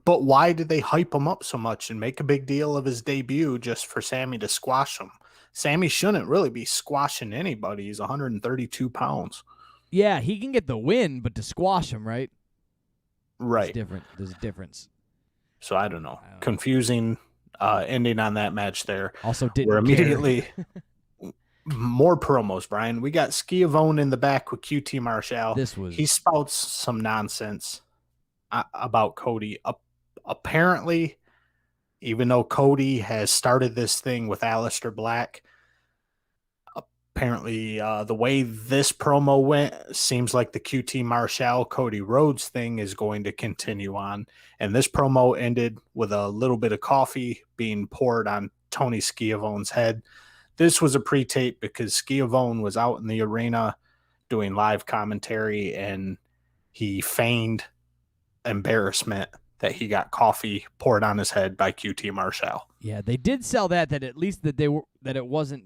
But why did they hype him up so much and make a big deal of his debut just for Sammy to squash him? Sammy shouldn't really be squashing anybody. He's 132 pounds. Yeah, he can get the win, but to squash him, right? Right. It's different. There's a difference. So I don't know. Confusing ending on that match there. Also didn't We're care. immediately more promos, Brian. We got Schiavone in the back with QT Marshall. He spouts some nonsense about Cody. Apparently, even though Cody has started this thing with Aleister Black, apparently the way this promo went seems like the QT Marshall Cody Rhodes thing is going to continue on. And this promo ended with a little bit of coffee being poured on Tony Schiavone's head. This was a pre-tape because Schiavone was out in the arena doing live commentary, and he feigned embarrassment that he got coffee poured on his head by QT Marshall. Yeah, they did sell that at least that it wasn't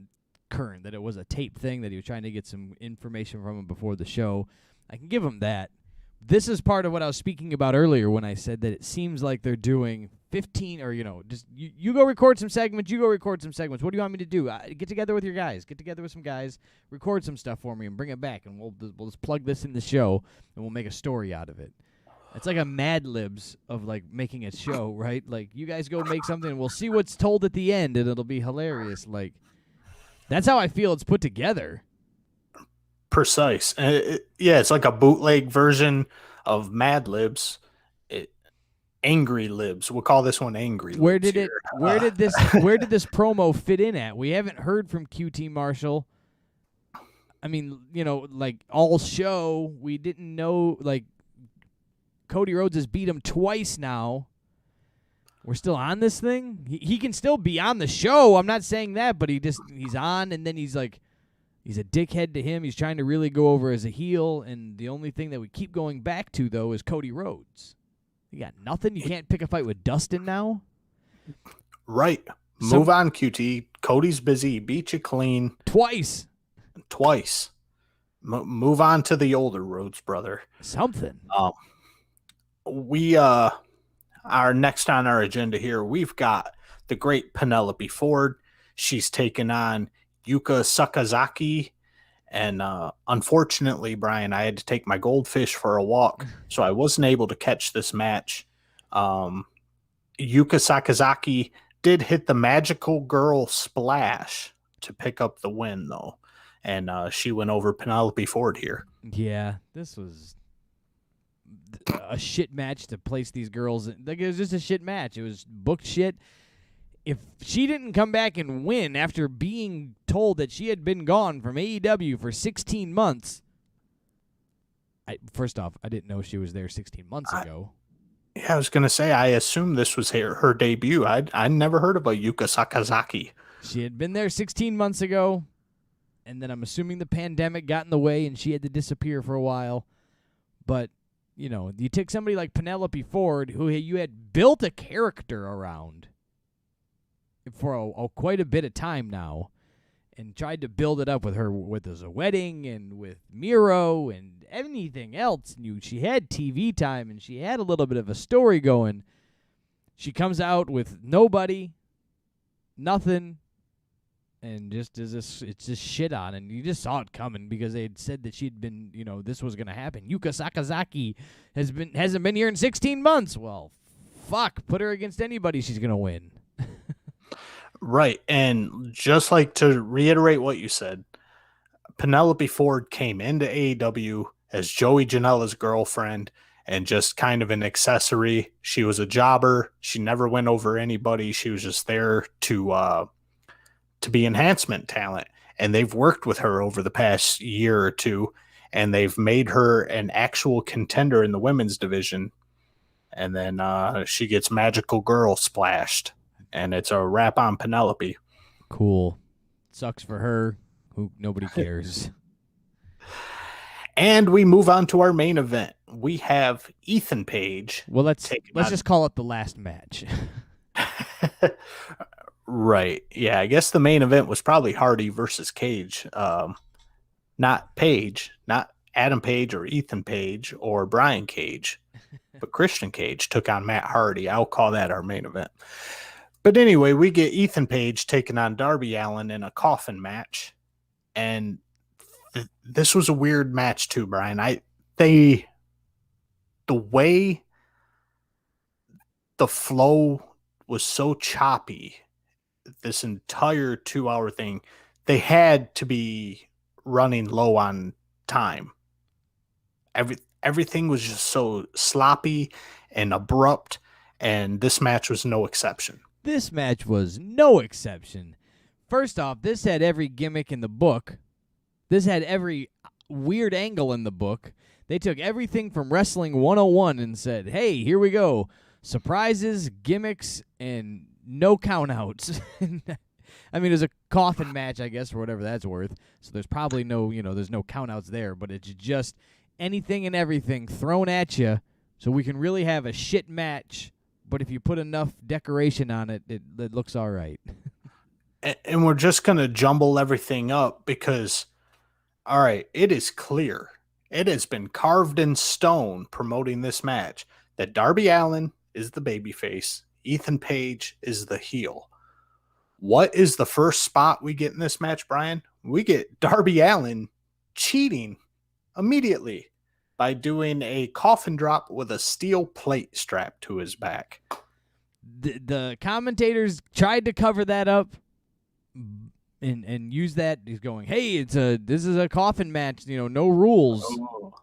current, that it was a tape thing, that he was trying to get some information from him before the show. I can give him that. This is part of what I was speaking about earlier when I said that it seems like they're doing 15 or, just you go record some segments, you go record some segments. What do you want me to do? Get together with your guys. Get together with some guys, record some stuff for me and bring it back, and we'll just plug this in the show, and we'll make a story out of it. It's like a Mad Libs of like making a show, right? Like you guys go make something and we'll see what's told at the end and it'll be hilarious. Like that's how I feel it's put together. Precise. Yeah, it's like a bootleg version of Mad Libs. Angry Libs. We'll call this one Angry Libs. Where did this promo fit in at? We haven't heard from QT Marshall. I mean, like all show, we didn't know like Cody Rhodes has beat him twice now. We're still on this thing? He can still be on the show. I'm not saying that, but he's on and then he's like he's a dickhead to him. He's trying to really go over as a heel, and the only thing that we keep going back to though is Cody Rhodes. You got nothing? You can't pick a fight with Dustin now? Right. Move on, QT. Cody's busy. He beat you clean. Twice. Move on to the older Rhodes brother. Something. We are next on our agenda here. We've got the great Penelope Ford. She's taken on Yuka Sakazaki. And unfortunately, Brian, I had to take my goldfish for a walk, so I wasn't able to catch this match. Yuka Sakazaki did hit the magical girl splash to pick up the win, though. And she went over Penelope Ford here. Yeah, this was a shit match to place these girls in. Like, it was just a shit match. It was booked shit. If she didn't come back and win after being told that she had been gone from AEW for 16 months, first off, I didn't know she was there 16 months ago. I was going to say, I assumed this was her debut. I never heard about Yuka Sakazaki. She had been there 16 months ago, and then I'm assuming the pandemic got in the way and she had to disappear for a while. But, you take somebody like Penelope Ford, who you had built a character around for quite a bit of time now, and tried to build it up with her with a wedding and with Miro and anything else new. She had TV time and she had a little bit of a story going. She comes out with nobody, nothing, and just it's just shit on. And you just saw it coming because they had said that she'd been, this was going to happen. Yuka Sakazaki hasn't been here in 16 months. Well, fuck, put her against anybody, she's going to win. Right. And just like to reiterate what you said, Penelope Ford came into AEW as Joey Janela's girlfriend and just kind of an accessory. She was a jobber. She never went over anybody. She was just there to be enhancement talent. And they've worked with her over the past year or two, and they've made her an actual contender in the women's division. And then she gets magical girl splashed. And it's a wrap on Penelope. Cool. Sucks for her. Nobody cares. And we move on to our main event. We have Ethan Page. Well, let's just call it the last match. Right. Yeah, I guess the main event was probably Hardy versus Cage. Not Page, not Adam Page or Ethan Page or Brian Cage, but Christian Cage took on Matt Hardy. I'll call that our main event. But anyway, we get Ethan Page taking on Darby Allin in a coffin match. And this was a weird match too, Brian. The way the flow was so choppy, this entire 2-hour thing, they had to be running low on time. Everything was just so sloppy and abrupt, and this match was no exception. This match was no exception. First off, this had every gimmick in the book. This had every weird angle in the book. They took everything from Wrestling 101 and said, hey, here we go. Surprises, gimmicks, and no countouts. I mean, it was a coffin match, I guess, for whatever that's worth. So there's probably there's no countouts there, but it's just anything and everything thrown at you so we can really have a shit match. But if you put enough decoration on it, it looks all right. And we're just going to jumble everything up because, all right, it is clear. It has been carved in stone promoting this match that Darby Allin is the babyface. Ethan Page is the heel. What is the first spot we get in this match, Brian? We get Darby Allin cheating immediately. by doing a coffin drop with a steel plate strapped to his back. The commentators tried to cover that up and use that. He's going, hey, this is a coffin match, no rules. Oh.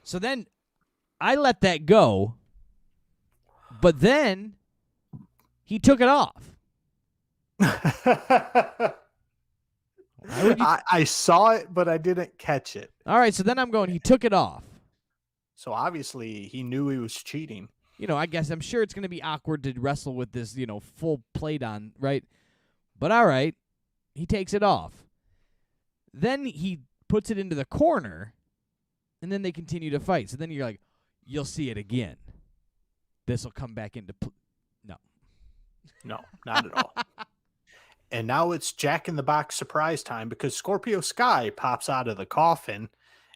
So then I let that go, but then he took it off. I saw it, but I didn't catch it. All right, so then I'm going, he took it off. So obviously he knew he was cheating. I guess I'm sure it's going to be awkward to wrestle with this, full plate on, right? But all right, he takes it off. Then he puts it into the corner, and then they continue to fight. So then you're like, you'll see it again. This will come back into No, not at all. And now it's Jack in the Box surprise time because Scorpio Sky pops out of the coffin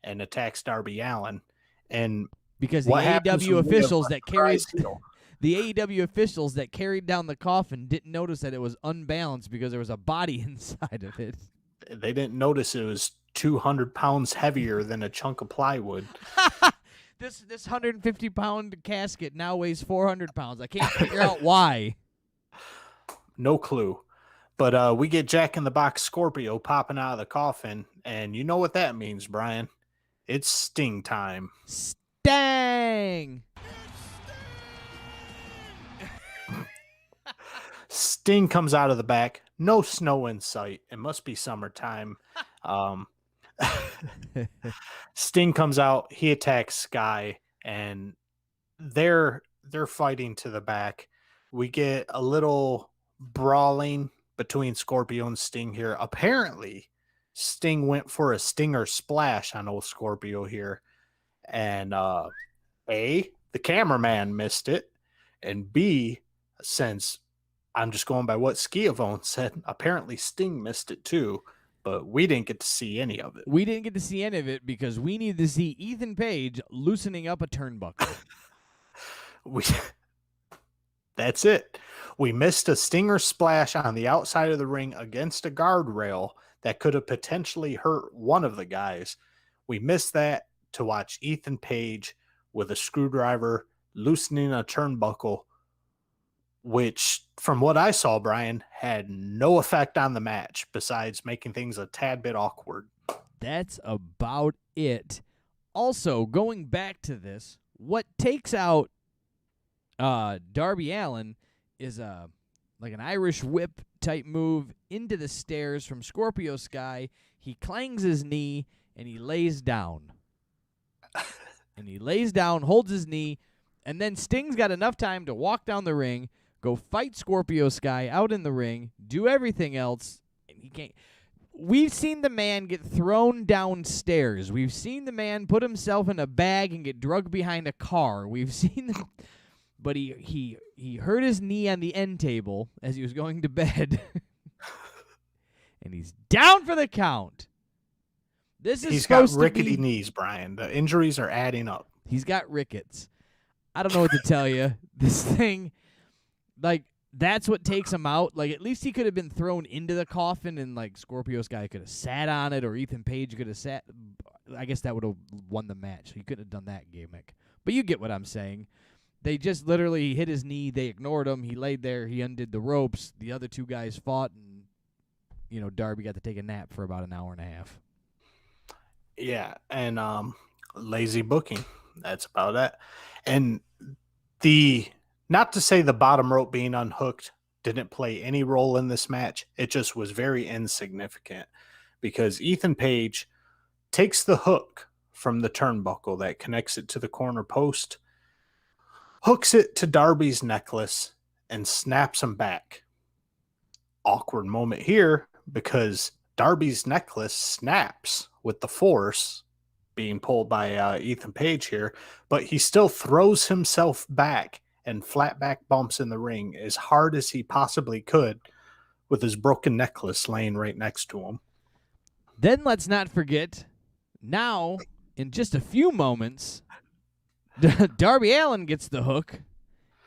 and attacks Darby Allin. And because the AEW officials that carried down the coffin didn't notice that it was unbalanced because there was a body inside of it. They didn't notice it was 200 pounds heavier than a chunk of plywood. This 150-pound casket now weighs 400 pounds. I can't figure out why. No clue. But we get Jack in the Box Scorpio popping out of the coffin, and you know what that means, Brian. It's Sting time. Sting! Sting comes out of the back. No snow in sight. It must be summertime. Sting comes out. He attacks Sky, and they're fighting to the back. We get a little brawling between Scorpio and Sting here. Apparently, Sting went for a stinger splash on old Scorpio here. And A, the cameraman missed it. And B, since I'm just going by what Schiavone said, apparently Sting missed it too. But we didn't get to see any of it. We didn't get to see any of it because we needed to see Ethan Page loosening up a turnbuckle. That's it. We missed a stinger splash on the outside of the ring against a guardrail that could have potentially hurt one of the guys. We missed that to watch Ethan Page with a screwdriver loosening a turnbuckle, which, from what I saw, Brian, had no effect on the match besides making things a tad bit awkward. That's about it. Also, going back to this, what takes out Darby Allin is like an Irish whip type move into the stairs from Scorpio Sky. He clangs his knee and he lays down. Holds his knee, and then Sting's got enough time to walk down the ring, go fight Scorpio Sky out in the ring, do everything else, and he can't. We've seen the man get thrown downstairs. We've seen the man put himself in a bag and get drugged behind a car. We've seen the But he hurt his knee on the end table as he was going to bed. And he's down for the count. He's got rickety knees, Brian. The injuries are adding up. He's got rickets. I don't know what to tell you. This thing, that's what takes him out. At least he could have been thrown into the coffin and, Scorpio Sky could have sat on it, or Ethan Page could have sat. I guess that would have won the match. He couldn't have done that gimmick. But you get what I'm saying. They just literally hit his knee. They ignored him. He laid there. He undid the ropes. The other two guys fought, and, Darby got to take a nap for about an hour and a half. Yeah, and lazy booking. That's about it. And not to say the bottom rope being unhooked didn't play any role in this match. It just was very insignificant because Ethan Page takes the hook from the turnbuckle that connects it to the corner post, hooks it to Darby's necklace, and snaps him back. Awkward moment here because Darby's necklace snaps with the force being pulled by Ethan Page here, but he still throws himself back and flat back bumps in the ring as hard as he possibly could with his broken necklace laying right next to him. Then let's not forget, now, in just a few moments, Darby Allin gets the hook,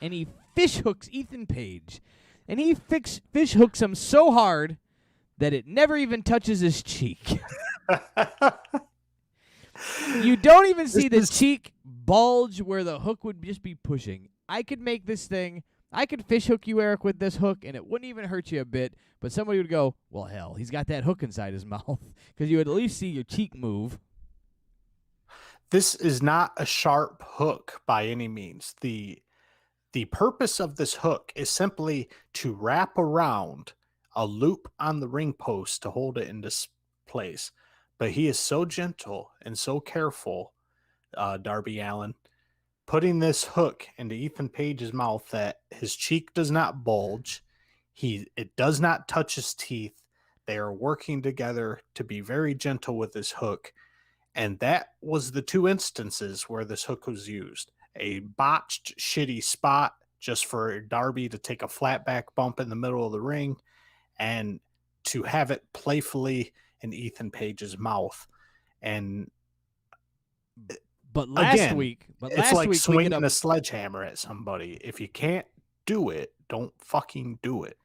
and he fish hooks Ethan Page. And he fish hooks him so hard that it never even touches his cheek. You don't even see the is- cheek bulge where the hook would just be pushing. I could make this thing. I could fish hook you, Eric, with this hook, and it wouldn't even hurt you a bit. But somebody would go, well, hell, he's got that hook inside his mouth. Because you would at least see your cheek move. This is not a sharp hook by any means. The purpose of this hook is simply to wrap around a loop on the ring post to hold it in this place. But he is so gentle and so careful, Darby Allin, putting this hook into Ethan Page's mouth that his cheek does not bulge. It does not touch his teeth. They are working together to be very gentle with this hook. And that was the two instances where this hook was used. A botched, shitty spot just for Darby to take a flat back bump in the middle of the ring, and to have it playfully in Ethan Page's mouth. And But last week, it's like we swinging get a sledgehammer at somebody. If you can't do it, don't fucking do it.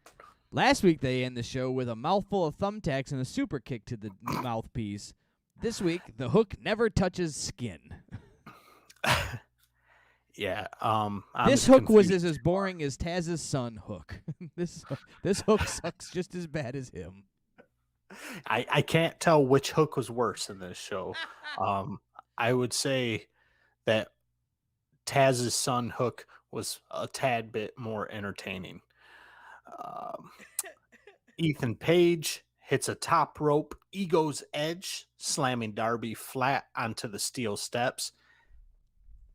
Last week they end the show with a mouthful of thumbtacks and a super kick to the mouthpiece. This week the hook never touches skin. Yeah. This hook was as boring as Taz's son Hook. This hook sucks just as bad as him. I can't tell which hook was worse in this show. I would say that Taz's son Hook was a tad bit more entertaining. Ethan Page hits a top rope ego's edge, slamming Darby flat onto the steel steps.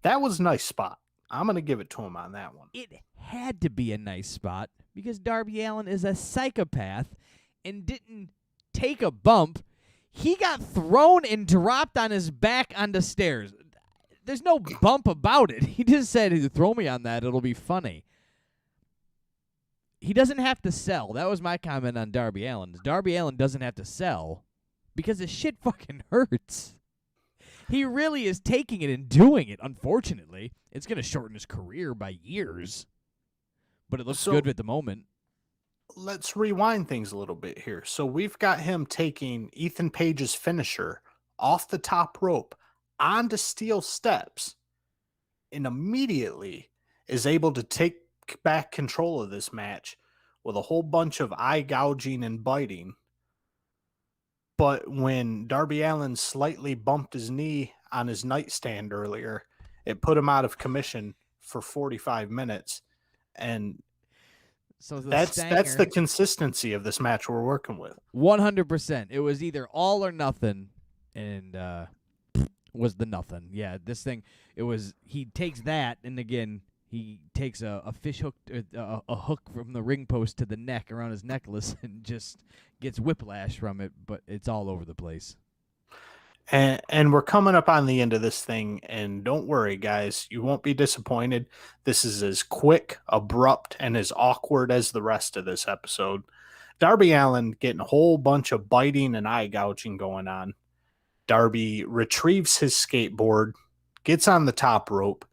That was a nice spot. I'm going to give it to him on that one. It had to be a nice spot because Darby Allin is a psychopath and didn't take a bump. He got thrown and dropped on his back on the stairs. There's no bump about it. He just said, throw me on that. It'll be funny. He doesn't have to sell. That was my comment on Darby Allin. Darby Allin doesn't have to sell because the shit fucking hurts. He really is taking it and doing it, unfortunately. It's going to shorten his career by years. But it looks good at the moment. Let's rewind things a little bit here. So we've got him taking Ethan Page's finisher off the top rope onto steel steps, and immediately is able to take back control of this match with a whole bunch of eye gouging and biting. But when Darby Allin slightly bumped his knee on his nightstand earlier, it put him out of commission for 45 minutes. And so that's the consistency of this match we're working with. 100%. It was either all or nothing, and was the nothing. Yeah, this thing, it was, he takes that, and again, he takes a fish hook, a hook from the ring post to the neck around his necklace and just gets whiplash from it, but it's all over the place. And we're coming up on the end of this thing, and don't worry, guys, you won't be disappointed. This is as quick, abrupt, and as awkward as the rest of this episode. Darby Allin getting a whole bunch of biting and eye gouging going on. Darby retrieves his skateboard, gets on the top rope,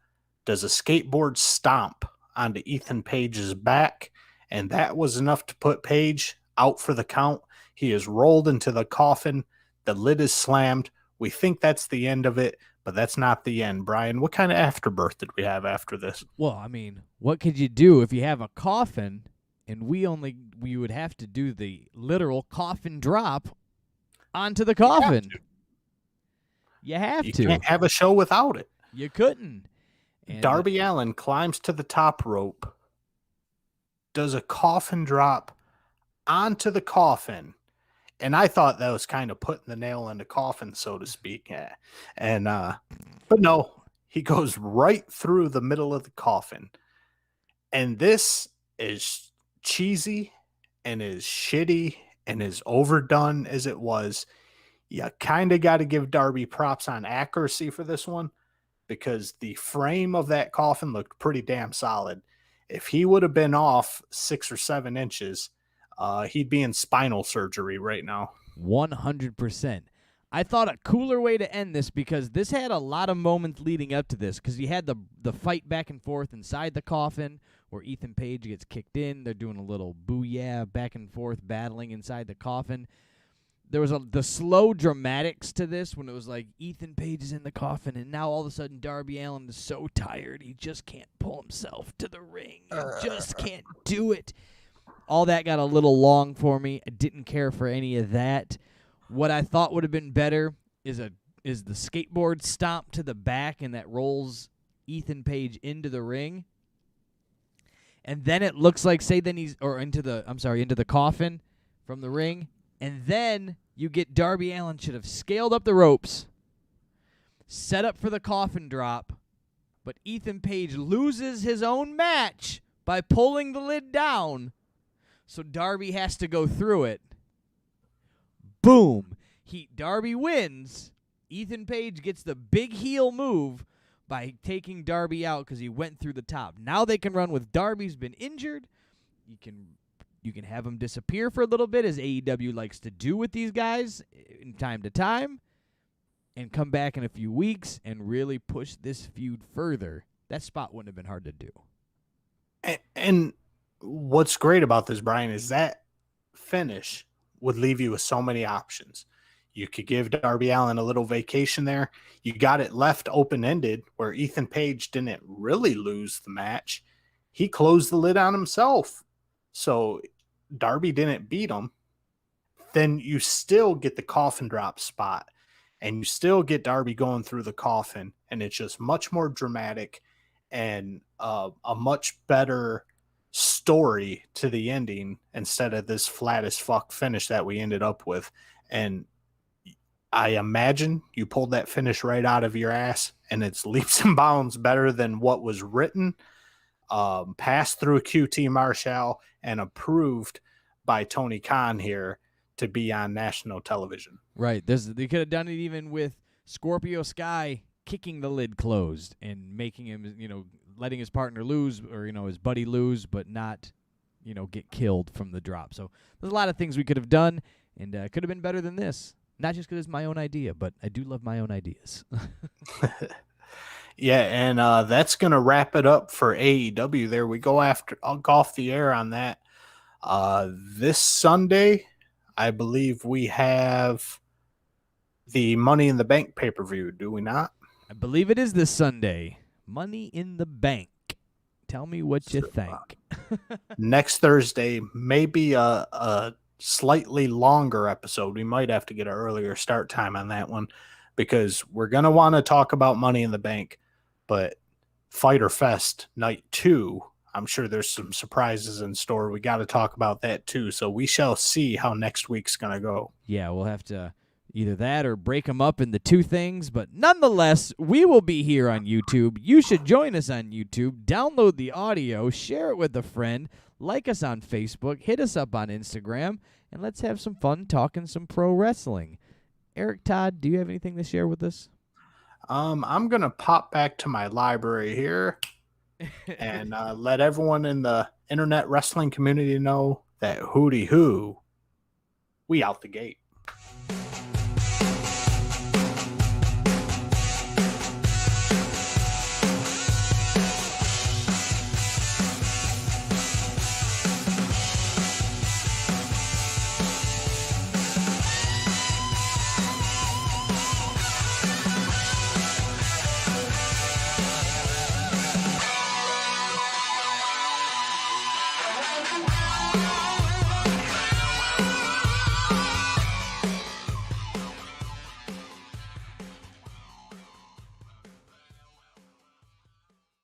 does a skateboard stomp onto Ethan Page's back, and that was enough to put Page out for the count. He is rolled into the coffin. The lid is slammed. We think that's the end of it, but that's not the end. Brian, what kind of afterbirth did we have after this? Well, I mean, what could you do if you have a coffin, and we would have to do the literal coffin drop onto the coffin. You have to. You can't have a show without it. You couldn't. And Darby Allin climbs to the top rope, does a coffin drop onto the coffin, and I thought that was kind of putting the nail in the coffin, so to speak. Yeah. And but no, he goes right through the middle of the coffin, and this is cheesy and as shitty and as overdone as it was. You kind of got to give Darby props on accuracy for this one, because the frame of that coffin looked pretty damn solid. If he would have been off 6 or 7 inches, he'd be in spinal surgery right now. 100%. I thought a cooler way to end this, because this had a lot of moments leading up to this, because you had the fight back and forth inside the coffin where Ethan Page gets kicked in. They're doing a little booyah back and forth battling inside the coffin. there was the slow dramatics to this when it was like Ethan Page is in the coffin, and now all of a sudden Darby Allin is so tired he just can't pull himself to the ring. He just can't do it. All that got a little long for me. I didn't care for any of that. What I thought would have been better is the skateboard stomp to the back, and that rolls Ethan Page into the ring. And then it looks like, into the coffin from the ring. And then you get Darby Allin should have scaled up the ropes, set up for the coffin drop, but Ethan Page loses his own match by pulling the lid down, so Darby has to go through it. Boom. Darby wins. Ethan Page gets the big heel move by taking Darby out because he went through the top. Now they can run with Darby's been injured. You can have him disappear for a little bit, as AEW likes to do with these guys in time to time, and come back in a few weeks and really push this feud further. That spot wouldn't have been hard to do. And what's great about this, Brian, is that finish would leave you with so many options. You could give Darby Allin a little vacation there. You got it left open-ended where Ethan Page didn't really lose the match. He closed the lid on himself. So Darby didn't beat him. Then you still get the coffin drop spot, and you still get Darby going through the coffin, and it's just much more dramatic and a much better story to the ending instead of this flat as fuck finish that we ended up with. And I imagine you pulled that finish right out of your ass, and it's leaps and bounds better than what was written, passed through QT Marshall, and approved by Tony Khan here to be on national television. Right. They could have done it even with Scorpio Sky kicking the lid closed and making him, letting his partner lose, or, his buddy lose, but not, get killed from the drop. So there's a lot of things we could have done, and could have been better than this. Not just because it's my own idea, but I do love my own ideas. Yeah, and that's going to wrap it up for AEW there. I'll go off the air on that. This Sunday, I believe we have the Money in the Bank pay-per-view, do we not? I believe it is this Sunday. Money in the Bank. Tell me what you think. Next Thursday, maybe a slightly longer episode. We might have to get an earlier start time on that one because we're going to want to talk about Money in the Bank. But Fyter Fest Night 2, I'm sure there's some surprises in store. We got to talk about that too. So we shall see how next week's going to go. Yeah, we'll have to either that or break them up into two things. But nonetheless, we will be here on YouTube. You should join us on YouTube. Download the audio. Share it with a friend. Like us on Facebook. Hit us up on Instagram. And let's have some fun talking some pro wrestling. Eric Todd, do you have anything to share with us? I'm going to pop back to my library here and let everyone in the internet wrestling community know that hooty hoo, we out the gate.